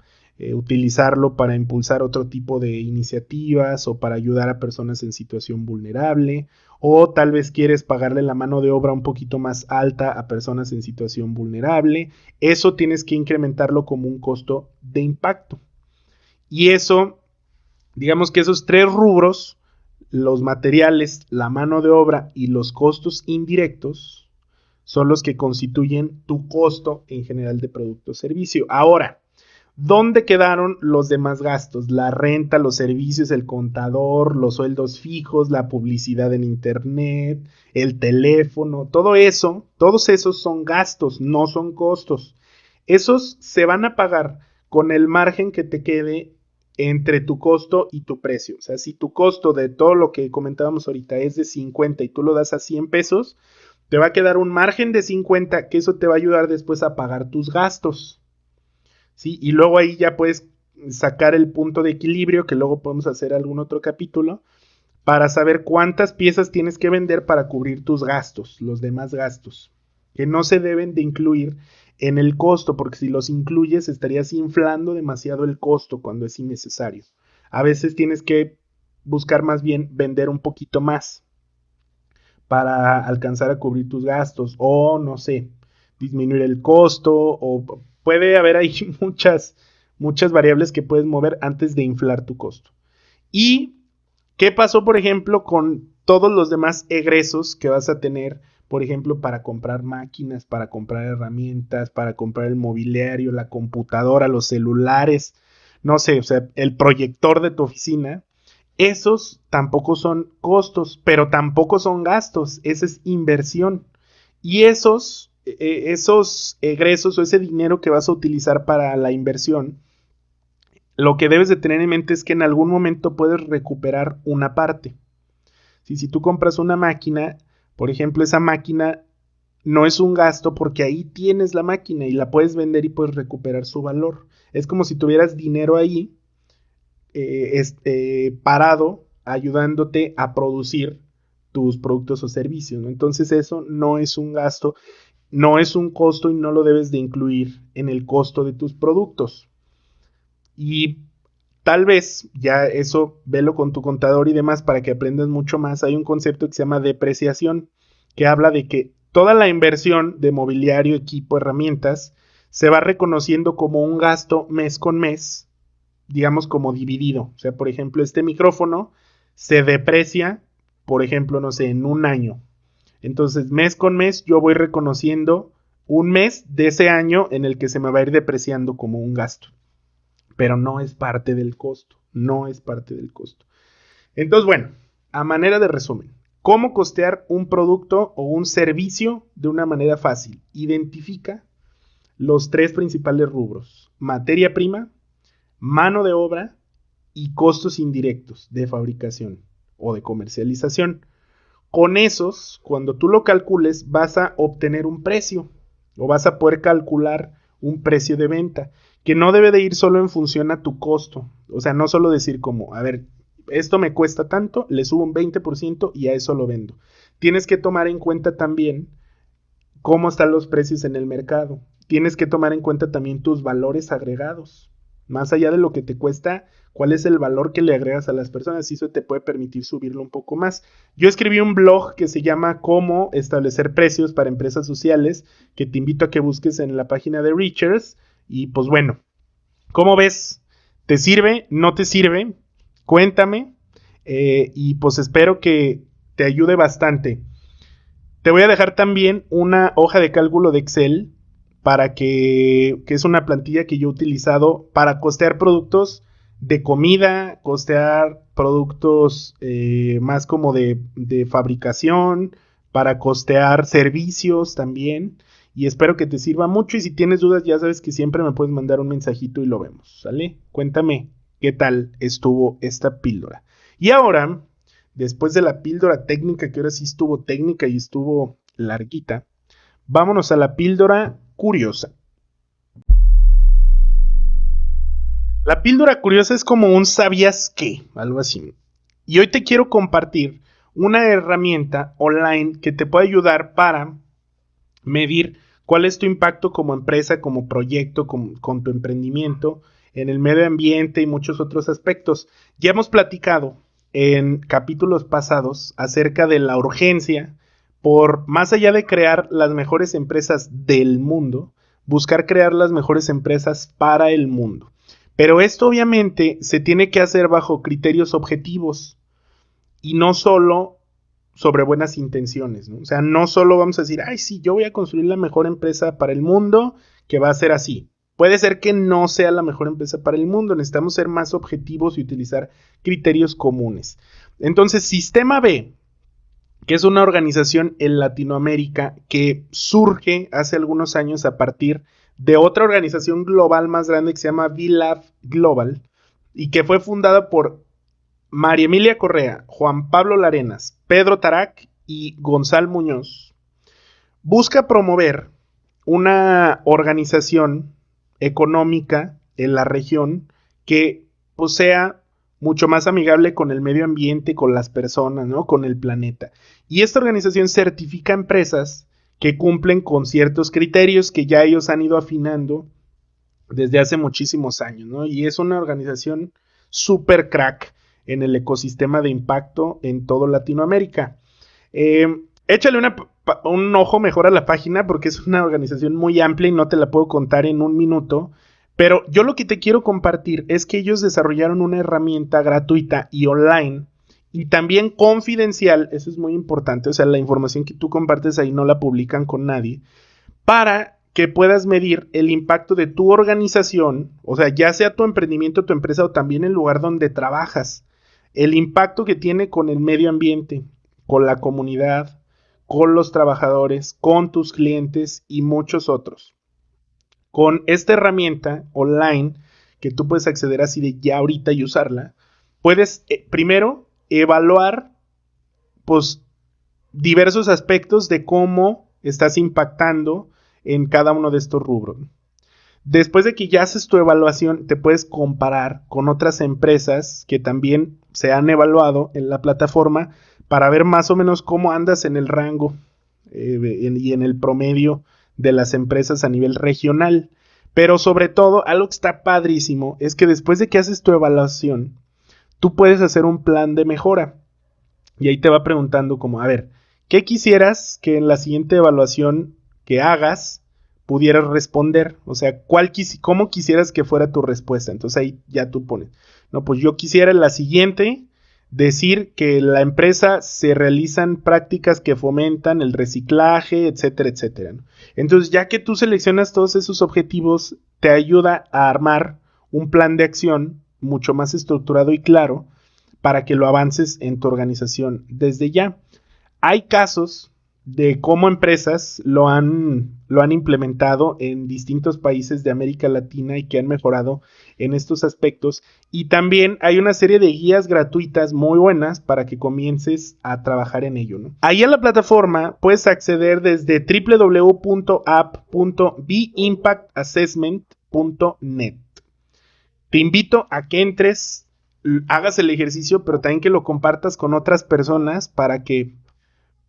utilizarlo para impulsar otro tipo de iniciativas o para ayudar a personas en situación vulnerable, o tal vez quieres pagarle la mano de obra un poquito más alta a personas en situación vulnerable. Eso tienes que incrementarlo como un costo de impacto. Y eso, digamos que esos 3 rubros, los materiales, la mano de obra y los costos indirectos, son los que constituyen tu costo en general de producto o servicio. Ahora, ¿dónde quedaron los demás gastos? La renta, los servicios, el contador, los sueldos fijos, la publicidad en internet, el teléfono, todo eso, todos esos son gastos, no son costos. Esos se van a pagar con el margen que te quede entre tu costo y tu precio. O sea, si tu costo de todo lo que comentábamos ahorita es de 50 y tú lo das a 100 pesos, te va a quedar un margen de 50, que eso te va a ayudar después a pagar tus gastos. ¿Sí? Y luego ahí ya puedes sacar el punto de equilibrio, que luego podemos hacer algún otro capítulo, para saber cuántas piezas tienes que vender para cubrir tus gastos, los demás gastos, que no se deben de incluir en el costo, porque si los incluyes estarías inflando demasiado el costo cuando es innecesario. A veces tienes que buscar más bien vender un poquito más para alcanzar a cubrir tus gastos, o no sé, disminuir el costo, o puede haber ahí muchas variables que puedes mover antes de inflar tu costo. ¿Y qué pasó, por ejemplo, con todos los demás egresos que vas a tener, por ejemplo, para comprar máquinas, para comprar herramientas, para comprar el mobiliario, la computadora, los celulares, no sé, o sea, el proyector de tu oficina? Esos tampoco son costos, pero tampoco son gastos, esa es inversión. Y esos egresos o ese dinero que vas a utilizar para la inversión, lo que debes de tener en mente es que en algún momento puedes recuperar una parte. Si tú compras una máquina, por ejemplo, esa máquina no es un gasto porque ahí tienes la máquina y la puedes vender y puedes recuperar su valor. Es como si tuvieras dinero ahí parado, ayudándote a producir tus productos o servicios, ¿no? Entonces eso no es un gasto, no es un costo y no lo debes de incluir en el costo de tus productos. Y tal vez ya eso velo con tu contador y demás para que aprendas mucho más. Hay un concepto que se llama depreciación, que habla de que toda la inversión de mobiliario, equipo, herramientas se va reconociendo como un gasto mes con mes, digamos como dividido. O sea, por ejemplo, este micrófono se deprecia, por ejemplo, no sé, en un año. Entonces, mes con mes yo voy reconociendo un mes de ese año en el que se me va a ir depreciando como un gasto. Pero no es parte del costo, no es parte del costo. Entonces, bueno, a manera de resumen, ¿cómo costear un producto o un servicio de una manera fácil? Identifica los 3 principales rubros: materia prima, mano de obra y costos indirectos de fabricación o de comercialización. Con esos, cuando tú lo calcules, vas a obtener un precio o vas a poder calcular un precio de venta, que no debe de ir solo en función a tu costo. O sea, no solo decir como, a ver, esto me cuesta tanto, le subo un 20% y a eso lo vendo. Tienes que tomar en cuenta también cómo están los precios en el mercado. Tienes que tomar en cuenta también tus valores agregados. Más allá de lo que te cuesta, cuál es el valor que le agregas a las personas y eso te puede permitir subirlo un poco más. Yo escribí un blog que se llama Cómo establecer precios para empresas sociales, que te invito a que busques en la página de Richards. Y pues bueno, ¿cómo ves? ¿Te sirve? ¿No te sirve? Cuéntame. Y pues espero que te ayude bastante. Te voy a dejar también una hoja de cálculo de Excel para que es una plantilla que yo he utilizado para costear productos de comida, costear productos más como de fabricación, para costear servicios también. Y espero que te sirva mucho. Y si tienes dudas, ya sabes que siempre me puedes mandar un mensajito y lo vemos, ¿sale? Cuéntame qué tal estuvo esta píldora. Y ahora, después de la píldora técnica, que ahora sí estuvo técnica y estuvo larguita, vámonos a la píldora curiosa. La píldora curiosa es como un ¿sabías qué? Algo así. Y hoy te quiero compartir una herramienta online que te puede ayudar para medir cuál es tu impacto como empresa, como proyecto, con tu emprendimiento, en el medio ambiente y muchos otros aspectos. Ya hemos platicado en capítulos pasados acerca de la urgencia por, más allá de crear las mejores empresas del mundo, buscar crear las mejores empresas para el mundo. Pero esto obviamente se tiene que hacer bajo criterios objetivos y no solo sobre buenas intenciones, ¿no? O sea, no solo vamos a decir, ay, sí, yo voy a construir la mejor empresa para el mundo, que va a ser así. Puede ser que no sea la mejor empresa para el mundo, necesitamos ser más objetivos y utilizar criterios comunes. Entonces, Sistema B, que es una organización en Latinoamérica que surge hace algunos años a partir de otra organización global más grande que se llama VLab Global y que fue fundada por María Emilia Correa, Juan Pablo Larenas, Pedro Tarac y Gonzalo Muñoz, busca promover una organización económica en la región que pues, sea mucho más amigable con el medio ambiente, con las personas, ¿no? Con el planeta. Y esta organización certifica empresas que cumplen con ciertos criterios que ya ellos han ido afinando desde hace muchísimos años, ¿no? Y es una organización súper crack en el ecosistema de impacto en todo Latinoamérica. Échale un ojo mejor a la página porque es una organización muy amplia y no te la puedo contar en un minuto, pero yo lo que te quiero compartir es que ellos desarrollaron una herramienta gratuita y online y también confidencial, eso es muy importante, o sea, la información que tú compartes ahí no la publican con nadie, para que puedas medir el impacto de tu organización, o sea, ya sea tu emprendimiento, tu empresa o también el lugar donde trabajas, el impacto que tiene con el medio ambiente, con la comunidad, con los trabajadores, con tus clientes y muchos otros. Con esta herramienta online que tú puedes acceder así de ya ahorita y usarla, puedes primero evaluar pues diversos aspectos de cómo estás impactando en cada uno de estos rubros. Después de que ya haces tu evaluación, te puedes comparar con otras empresas que también se han evaluado en la plataforma para ver más o menos cómo andas en el rango y en el promedio de las empresas a nivel regional. Pero sobre todo, algo que está padrísimo es que después de que haces tu evaluación, tú puedes hacer un plan de mejora. Y ahí te va preguntando como, a ver, ¿qué quisieras que en la siguiente evaluación que hagas pudieras responder? O sea, ¿cómo quisieras que fuera tu respuesta? Entonces ahí ya tú pones, no, pues yo quisiera en la siguiente decir que en la empresa se realizan prácticas que fomentan el reciclaje, etcétera, etcétera, ¿no? Entonces, ya que tú seleccionas todos esos objetivos, te ayuda a armar un plan de acción mucho más estructurado y claro para que lo avances en tu organización desde ya. Hay casos de cómo empresas lo han implementado en distintos países de América Latina y que han mejorado en estos aspectos. Y también hay una serie de guías gratuitas muy buenas para que comiences a trabajar en ello, ¿no? Ahí en la plataforma puedes acceder desde www.app.beimpactassessment.net. Te invito a que entres, hagas el ejercicio, pero también que lo compartas con otras personas para que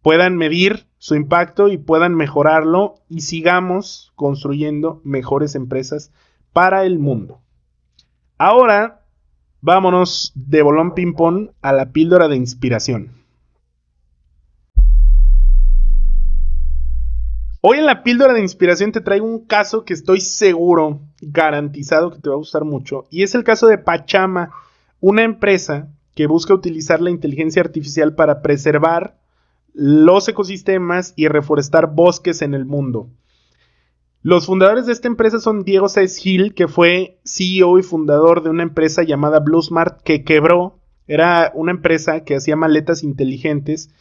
puedan medir su impacto y puedan mejorarlo y sigamos construyendo mejores empresas para el mundo. Ahora, vámonos de bolón ping pong a la píldora de inspiración. Hoy en la píldora de inspiración te traigo un caso que estoy seguro, garantizado que te va a gustar mucho, y es el caso de Pachama, una empresa que busca utilizar la inteligencia artificial para preservar los ecosistemas y reforestar bosques en el mundo. Los fundadores de esta empresa son Diego Sáez Gil, que fue CEO y fundador de una empresa llamada BlueSmart que quebró. Era una empresa que hacía maletas inteligentes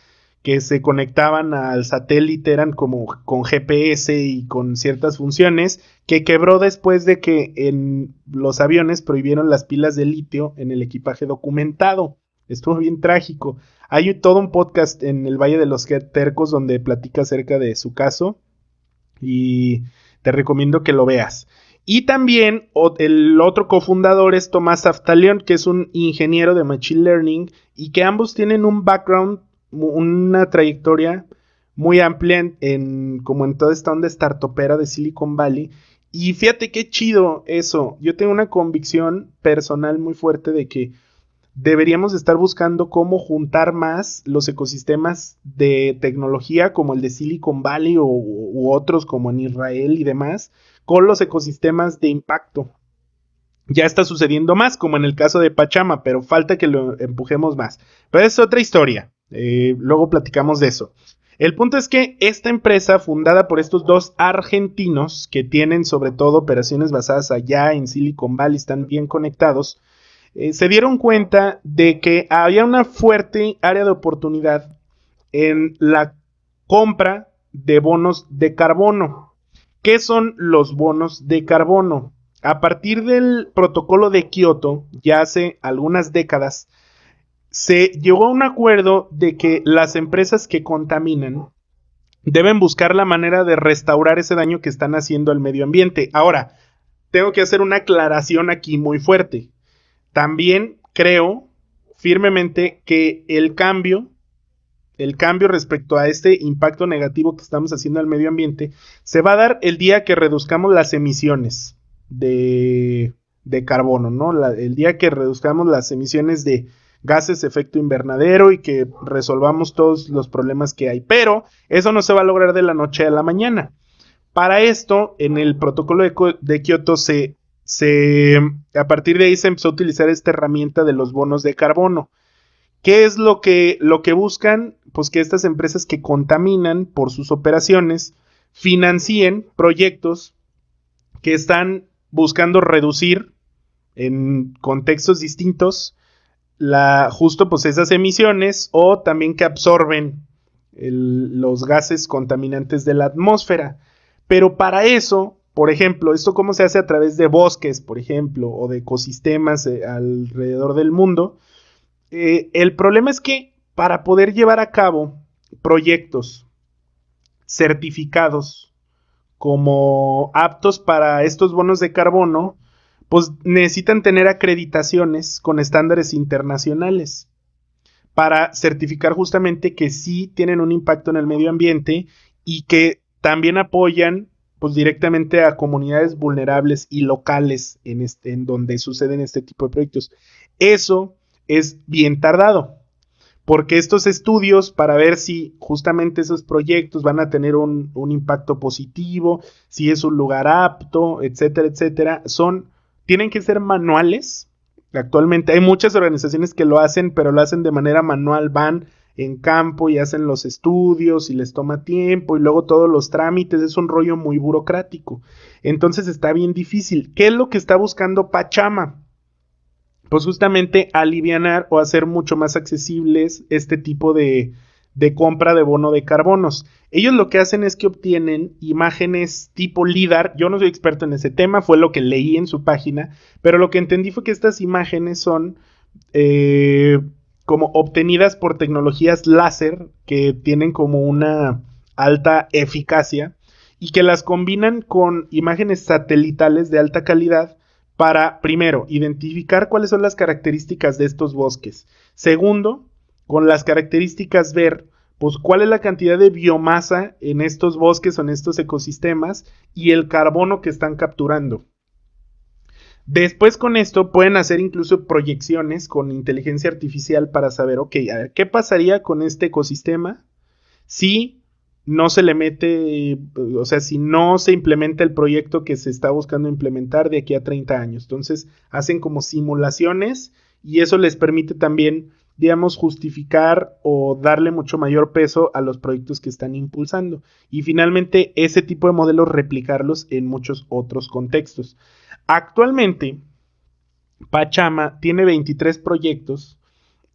que se conectaban al satélite, eran como con GPS y con ciertas funciones, que quebró después de que en los aviones prohibieron las pilas de litio en el equipaje documentado. Estuvo bien trágico. Hay todo un podcast en el Valle de los Tercos donde platica acerca de su caso y te recomiendo que lo veas. Y también el otro cofundador es Tomás Aftalión, que es un ingeniero de Machine Learning y que ambos tienen un background, una trayectoria muy amplia como en toda esta onda startupera de Silicon Valley. Y fíjate qué chido eso. Yo tengo una convicción personal muy fuerte de que deberíamos estar buscando cómo juntar más los ecosistemas de tecnología como el de Silicon Valley u otros como en Israel y demás, con los ecosistemas de impacto. Ya está sucediendo más, como en el caso de Pachama, pero falta que lo empujemos más. Pero es otra historia. Luego platicamos de eso. El punto es que esta empresa, fundada por estos dos argentinos, que tienen sobre todo operaciones basadas allá en Silicon Valley, están bien conectados, se dieron cuenta de que había una fuerte área de oportunidad en la compra de bonos de carbono. ¿Qué son los bonos de carbono? A partir del protocolo de Kioto, ya hace algunas décadas, se llegó a un acuerdo de que las empresas que contaminan deben buscar la manera de restaurar ese daño que están haciendo al medio ambiente. Ahora, tengo que hacer una aclaración aquí muy fuerte. También creo firmemente que el cambio respecto a este impacto negativo que estamos haciendo al medio ambiente se va a dar el día que reduzcamos las emisiones de carbono, ¿no? El día que reduzcamos las emisiones de gases de efecto invernadero y que resolvamos todos los problemas que hay. Pero eso no se va a lograr de la noche a la mañana. Para esto, en el protocolo de Kioto a partir de ahí se empezó a utilizar esta herramienta de los bonos de carbono. ¿Qué es lo que buscan? Pues que estas empresas que contaminan por sus operaciones financien proyectos que están buscando reducir en contextos distintos justo pues esas emisiones o también que absorben los gases contaminantes de la atmósfera. Pero para eso, por ejemplo, esto cómo se hace a través de bosques, por ejemplo, o de ecosistemas alrededor del mundo. El problema es que para poder llevar a cabo proyectos certificados como aptos para estos bonos de carbono, pues necesitan tener acreditaciones con estándares internacionales para certificar justamente que sí tienen un impacto en el medio ambiente y que también apoyan pues directamente a comunidades vulnerables y locales en donde suceden este tipo de proyectos. Eso es bien tardado, porque estos estudios para ver si justamente esos proyectos van a tener un impacto positivo, si es un lugar apto, etcétera, etcétera, tienen que ser manuales. Actualmente hay muchas organizaciones que lo hacen, pero lo hacen de manera manual, van en campo y hacen los estudios y les toma tiempo y luego todos los trámites, es un rollo muy burocrático. Entonces está bien difícil. ¿Qué es lo que está buscando Pachama? Pues justamente alivianar o hacer mucho más accesibles este tipo de de compra de bono de carbonos. Ellos lo que hacen es que obtienen imágenes tipo LIDAR. Yo no soy experto en ese tema, fue lo que leí en su página, pero lo que entendí fue que estas imágenes son como obtenidas por tecnologías láser que tienen como una alta eficacia y que las combinan con imágenes satelitales de alta calidad para, primero, identificar cuáles son las características de estos bosques. Segundo, con las características ver, pues, cuál es la cantidad de biomasa en estos bosques o en estos ecosistemas y el carbono que están capturando. Después con esto pueden hacer incluso proyecciones con inteligencia artificial para saber, ok, a ver, ¿qué pasaría con este ecosistema si no se le mete, o sea, si no se implementa el proyecto que se está buscando implementar de aquí a 30 años? Entonces hacen como simulaciones y eso les permite también, digamos, justificar o darle mucho mayor peso a los proyectos que están impulsando. Y finalmente ese tipo de modelos replicarlos en muchos otros contextos. Actualmente, Pachama tiene 23 proyectos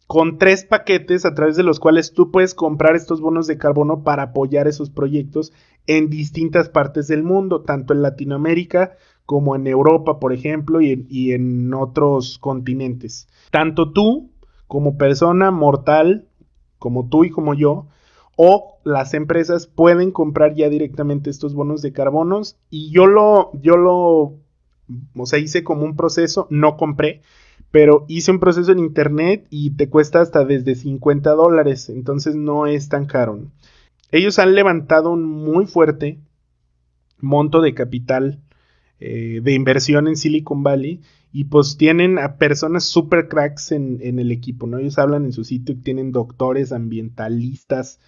con 3 paquetes a través de los cuales tú puedes comprar estos bonos de carbono para apoyar esos proyectos en distintas partes del mundo, tanto en Latinoamérica como en Europa, por ejemplo, y en otros continentes. Tanto tú, como persona mortal, como tú y como yo, o las empresas pueden comprar ya directamente estos bonos de carbonos y o sea, hice como un proceso, no compré, pero hice un proceso en internet y te cuesta hasta desde $50, entonces no es tan caro. Ellos han levantado un muy fuerte monto de capital de inversión en Silicon Valley y pues tienen a personas super cracks en el equipo, ¿no? Ellos hablan en su sitio y tienen doctores, ambientalistas,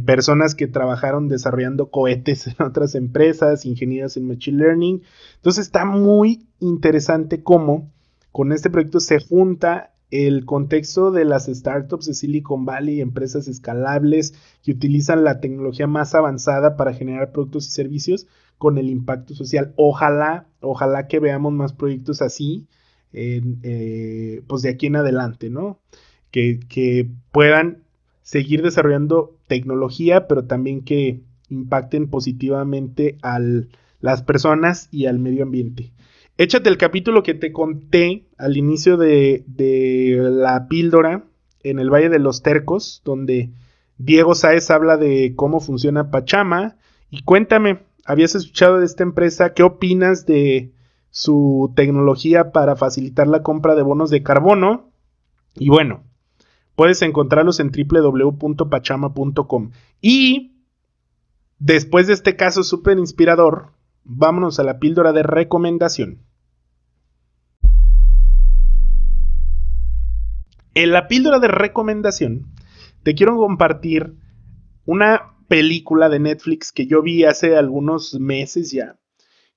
personas que trabajaron desarrollando cohetes en otras empresas, ingenieros en Machine Learning. Entonces está muy interesante cómo con este proyecto se junta el contexto de las startups de Silicon Valley, empresas escalables que utilizan la tecnología más avanzada para generar productos y servicios con el impacto social. Ojalá que veamos más proyectos así, pues de aquí en adelante, ¿no? Que puedan seguir desarrollando tecnología, pero también que impacten positivamente a las personas y al medio ambiente. Échate el capítulo que te conté al inicio de la píldora en el Valle de los Tercos, donde Diego Sáez habla de cómo funciona Pachama. Y cuéntame, ¿habías escuchado de esta empresa? ¿Qué opinas de su tecnología para facilitar la compra de bonos de carbono? Y bueno, puedes encontrarlos en www.pachama.com. Y después de este caso súper inspirador, vámonos a la píldora de recomendación. En la píldora de recomendación te quiero compartir una película de Netflix que yo vi hace algunos meses ya,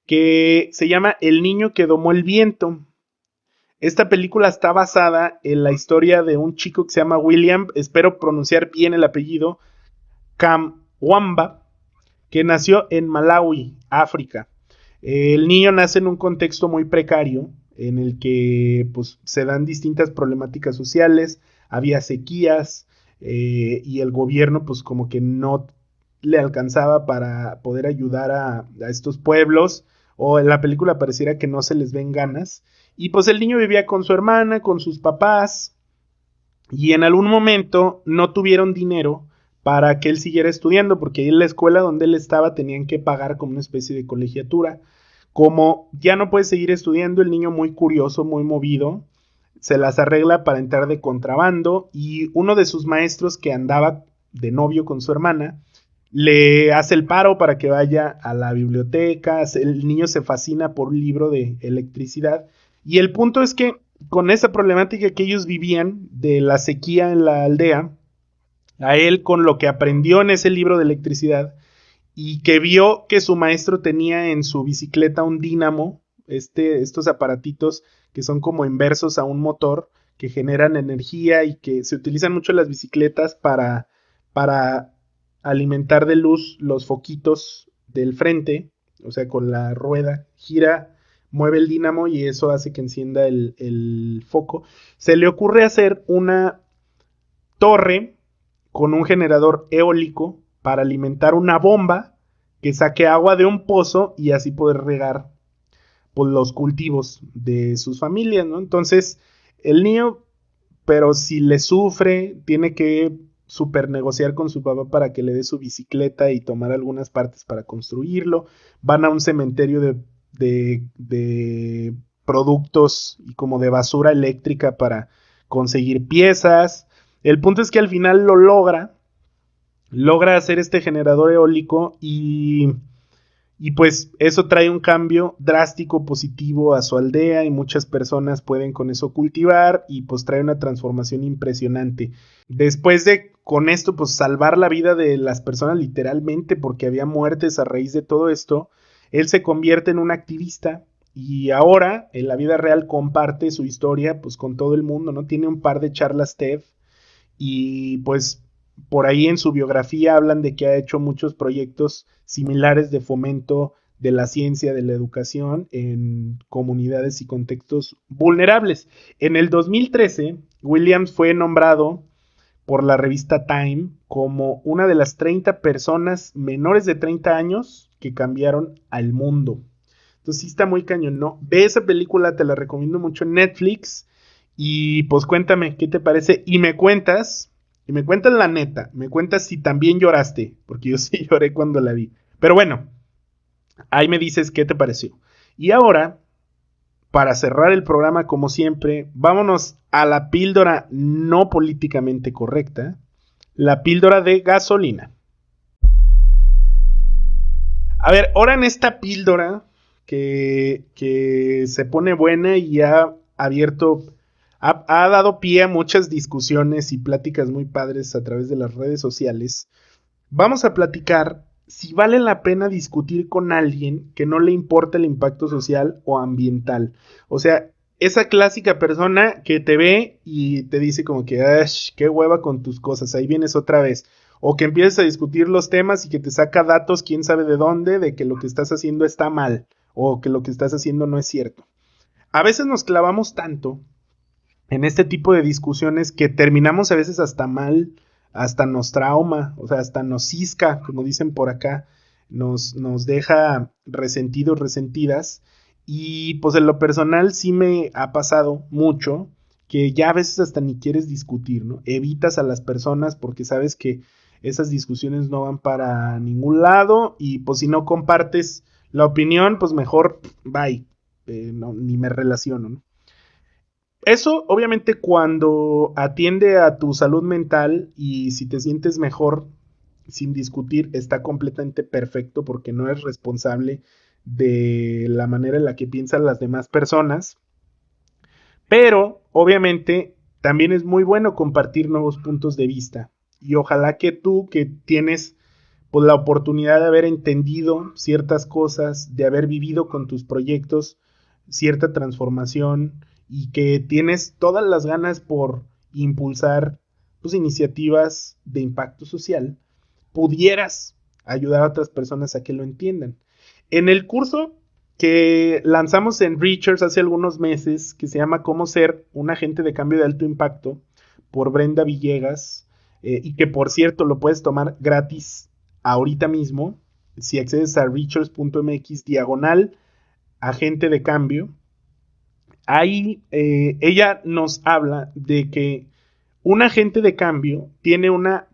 que se llama El niño que domó el viento. Esta película está basada en la historia de un chico que se llama William, espero pronunciar bien el apellido, Kamwamba, que nació en Malawi, África. El niño nace en un contexto muy precario en el que pues, se dan distintas problemáticas sociales, había sequías y el gobierno pues como que no le alcanzaba para poder ayudar a estos pueblos, o en la película pareciera que no se les ven ganas, y pues el niño vivía con su hermana, con sus papás, y en algún momento no tuvieron dinero para que él siguiera estudiando, porque ahí en la escuela donde él estaba tenían que pagar como una especie de colegiatura. Como ya no puede seguir estudiando, el niño muy curioso, muy movido, se las arregla para entrar de contrabando y uno de sus maestros que andaba de novio con su hermana le hace el paro para que vaya a la biblioteca. El niño se fascina por un libro de electricidad y el punto es que con esa problemática que ellos vivían de la sequía en la aldea, a él con lo que aprendió en ese libro de electricidad y que vio que su maestro tenía en su bicicleta un dínamo, estos aparatitos que son como inversos a un motor, que generan energía y que se utilizan mucho en las bicicletas para alimentar de luz los foquitos del frente, o sea, con la rueda gira, mueve el dínamo y eso hace que encienda el foco. Se le ocurre hacer una torre con un generador eólico para alimentar una bomba que saque agua de un pozo y así poder regar pues, los cultivos de sus familias, ¿no? Entonces, el niño, pero si le sufre, tiene que super negociar con su papá para que le dé su bicicleta y tomar algunas partes para construirlo. Van a un cementerio de productos y como de basura eléctrica para conseguir piezas. El punto es que al final logra hacer este generador eólico y pues eso trae un cambio drástico positivo a su aldea y muchas personas pueden con eso cultivar y pues trae una transformación impresionante. Después de con esto pues salvar la vida de las personas literalmente porque había muertes a raíz de todo esto, él se convierte en un activista y ahora en la vida real comparte su historia pues con todo el mundo, ¿no? Tiene un par de charlas TED y pues por ahí en su biografía hablan de que ha hecho muchos proyectos similares de fomento de la ciencia, de la educación en comunidades y contextos vulnerables. En el 2013, Williams fue nombrado por la revista Time como una de las 30 personas menores de 30 años que cambiaron al mundo. Entonces sí está muy cañón, ¿no? Ve esa película, te la recomiendo mucho en Netflix. Y pues cuéntame, ¿qué te parece? Y me cuentas la neta, me cuentas si también lloraste, porque yo sí lloré cuando la vi. Pero bueno, ahí me dices qué te pareció. Y ahora, para cerrar el programa como siempre, vámonos a la píldora no políticamente correcta, la píldora de gasolina. A ver, ahora en esta píldora que se pone buena y ha abierto, ha dado pie a muchas discusiones y pláticas muy padres a través de las redes sociales, vamos a platicar si vale la pena discutir con alguien que no le importa el impacto social o ambiental. O sea, esa clásica persona que te ve y te dice como que, qué hueva con tus cosas, ahí vienes otra vez. O que empiezas a discutir los temas y que te saca datos, quién sabe de dónde, de que lo que estás haciendo está mal o que lo que estás haciendo no es cierto. A veces nos clavamos tanto en este tipo de discusiones que terminamos a veces hasta mal, hasta nos trauma, o sea, hasta nos cisca, como dicen por acá, nos deja resentidos, resentidas. Y pues en lo personal sí me ha pasado mucho que ya a veces hasta ni quieres discutir, ¿no? Evitas a las personas porque sabes que esas discusiones no van para ningún lado y pues si no compartes la opinión, pues mejor bye, no, ni me relaciono, ¿no? Eso, obviamente, cuando atiende a tu salud mental y si te sientes mejor sin discutir, está completamente perfecto porque no es responsable de la manera en la que piensan las demás personas. Pero, obviamente, también es muy bueno compartir nuevos puntos de vista. Y ojalá que tú, que tienes pues, la oportunidad de haber entendido ciertas cosas, de haber vivido con tus proyectos cierta transformación y que tienes todas las ganas por impulsar tus iniciativas de impacto social, pudieras ayudar a otras personas a que lo entiendan. En el curso que lanzamos en Reachers hace algunos meses, que se llama Cómo ser un agente de cambio de alto impacto, por Brenda Villegas, y que por cierto lo puedes tomar gratis ahorita mismo, si accedes a reachers.mx diagonal agente de cambio, ahí ella nos habla de que un agente de cambio tiene una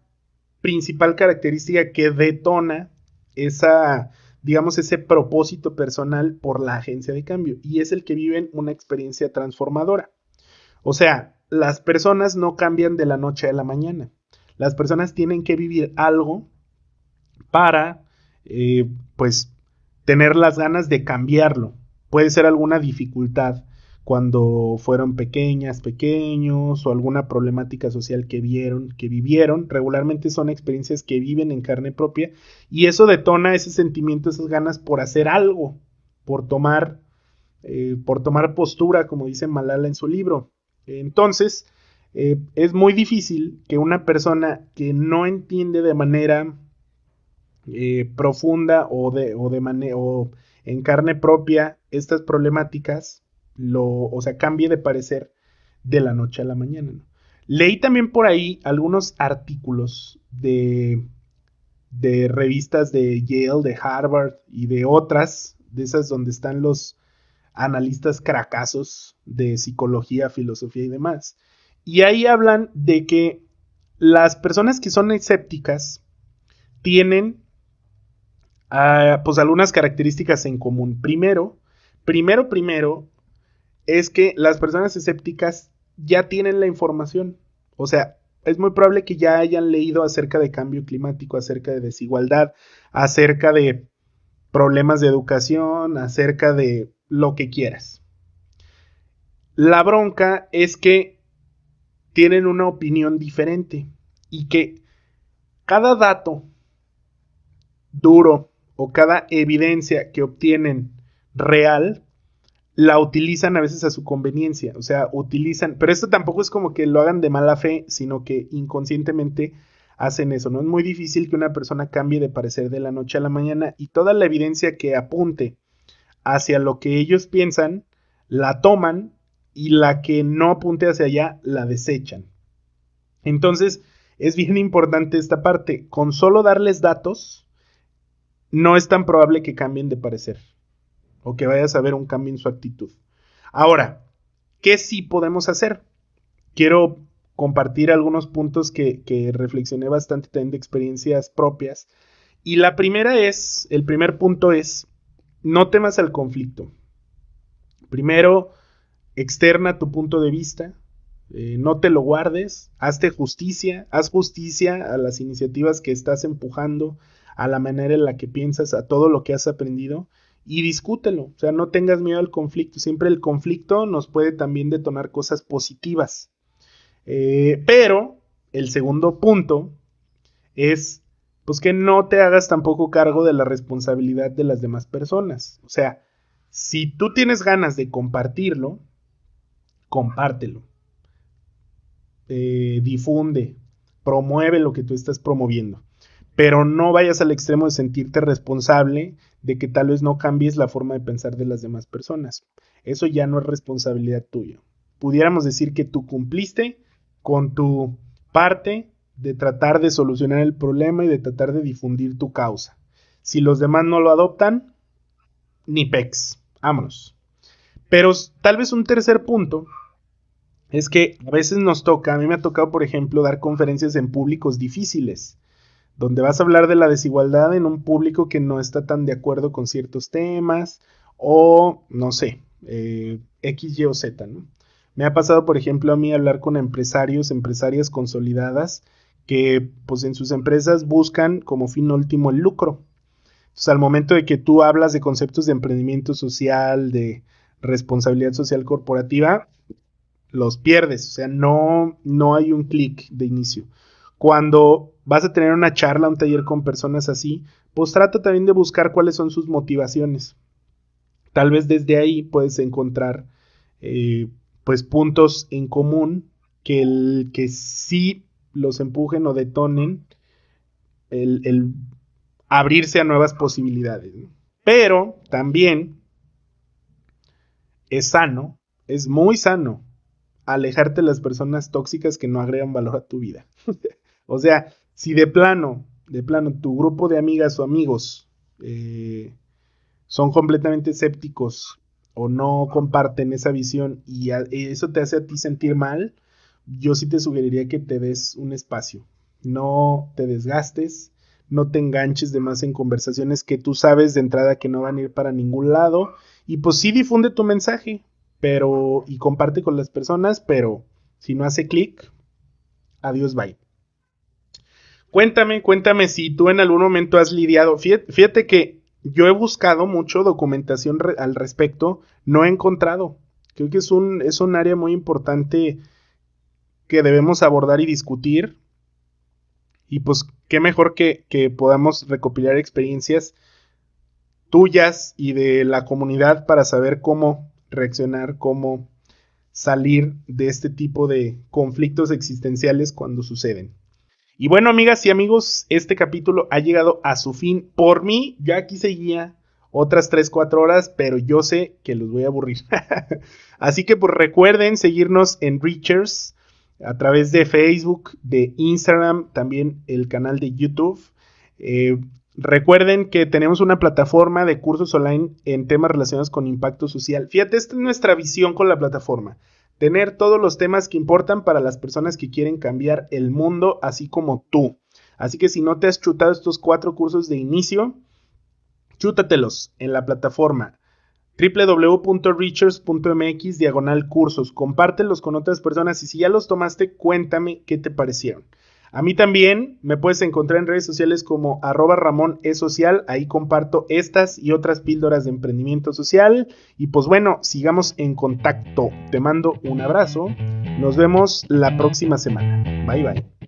principal característica que detona esa, digamos, ese propósito personal por la agencia de cambio y es el que viven una experiencia transformadora. O sea, las personas no cambian de la noche a la mañana. Las personas tienen que vivir algo para, pues, tener las ganas de cambiarlo. Puede ser alguna dificultad cuando fueron pequeñas, pequeños, o alguna problemática social que vivieron. Regularmente son experiencias que viven en carne propia y eso detona ese sentimiento, esas ganas por hacer algo, por tomar postura, como dice Malala en su libro. Entonces, es muy difícil que una persona que no entiende de manera profunda o en carne propia estas problemáticas, o sea, cambie de parecer de la noche a la mañana, ¿no? Leí también por ahí algunos artículos de revistas de Yale, de Harvard y de otras, de esas donde están los analistas cracazos de psicología, filosofía y demás. Y ahí hablan de que las personas que son escépticas tienen pues algunas características en común. Primero, es que las personas escépticas ya tienen la información. O sea, es muy probable que ya hayan leído acerca de cambio climático, acerca de desigualdad, acerca de problemas de educación, acerca de lo que quieras. La bronca es que tienen una opinión diferente y que cada dato duro o cada evidencia que obtienen real la utilizan a veces a su conveniencia, o sea, utilizan, pero esto tampoco es como que lo hagan de mala fe, sino que inconscientemente hacen eso, ¿no? Es muy difícil que una persona cambie de parecer de la noche a la mañana y toda la evidencia que apunte hacia lo que ellos piensan, la toman y la que no apunte hacia allá, la desechan. Entonces, es bien importante esta parte, con solo darles datos, no es tan probable que cambien de parecer o que vayas a ver un cambio en su actitud. Ahora, ¿qué sí podemos hacer? Quiero compartir algunos puntos que reflexioné bastante también de experiencias propias. Y el primer punto es, no temas al conflicto. Primero, externa tu punto de vista, no te lo guardes, haz justicia a las iniciativas que estás empujando, a la manera en la que piensas, a todo lo que has aprendido y discútelo, o sea, no tengas miedo al conflicto, siempre el conflicto nos puede también detonar cosas positivas, pero el segundo punto es pues que no te hagas tampoco cargo de la responsabilidad de las demás personas, o sea, si tú tienes ganas de compartirlo, compártelo, difunde, promueve lo que tú estás promoviendo, pero no vayas al extremo de sentirte responsable de que tal vez no cambies la forma de pensar de las demás personas. Eso ya no es responsabilidad tuya. Pudiéramos decir que tú cumpliste con tu parte de tratar de solucionar el problema y de tratar de difundir tu causa. Si los demás no lo adoptan, ni pex, vámonos. Pero tal vez un tercer punto es que a veces nos toca, a mí me ha tocado, por ejemplo, dar conferencias en públicos difíciles, donde vas a hablar de la desigualdad en un público que no está tan de acuerdo con ciertos temas, o no sé, X, Y o Z, ¿no? Me ha pasado, por ejemplo, a mí hablar con empresarias consolidadas, que pues en sus empresas buscan como fin último el lucro. Entonces, al momento de que tú hablas de conceptos de emprendimiento social, de responsabilidad social corporativa, los pierdes, o sea, no hay un clic de inicio. Cuando vas a tener una charla, un taller con personas así, pues trata también de buscar cuáles son sus motivaciones. Tal vez desde ahí puedes encontrar pues puntos en común que sí los empujen o detonen el abrirse a nuevas posibilidades, ¿no? Pero también es sano, es muy sano alejarte de las personas tóxicas que no agregan valor a tu vida. O sea, si de plano, tu grupo de amigas o amigos son completamente escépticos o no comparten esa visión y eso te hace a ti sentir mal, yo sí te sugeriría que te des un espacio. No te desgastes, no te enganches de más en conversaciones que tú sabes de entrada que no van a ir para ningún lado. Y pues sí difunde tu mensaje, pero y comparte con las personas, pero si no hace clic, adiós, bye. Cuéntame si tú en algún momento has lidiado. Fíjate que yo he buscado mucho documentación al respecto, no he encontrado. Creo que es un área muy importante que debemos abordar y discutir. Y pues qué mejor que podamos recopilar experiencias tuyas y de la comunidad para saber cómo reaccionar, cómo salir de este tipo de conflictos existenciales cuando suceden. Y bueno, amigas y amigos, este capítulo ha llegado a su fin. Por mí, ya aquí seguía otras 3-4 horas, pero yo sé que los voy a aburrir. Así que pues recuerden seguirnos en Reachers, a través de Facebook, de Instagram, también el canal de YouTube. Recuerden que tenemos una plataforma de cursos online en temas relacionados con impacto social. Fíjate, esta es nuestra visión con la plataforma. Tener todos los temas que importan para las personas que quieren cambiar el mundo, así como tú. Así que si no te has chutado estos 4 cursos de inicio, chútatelos en la plataforma www.reachers.mx/cursos. Compártelos con otras personas y si ya los tomaste, cuéntame qué te parecieron. A mí también me puedes encontrar en redes sociales como @RamonESocial. Ahí comparto estas y otras píldoras de emprendimiento social. Y pues bueno, sigamos en contacto. Te mando un abrazo. Nos vemos la próxima semana. Bye bye.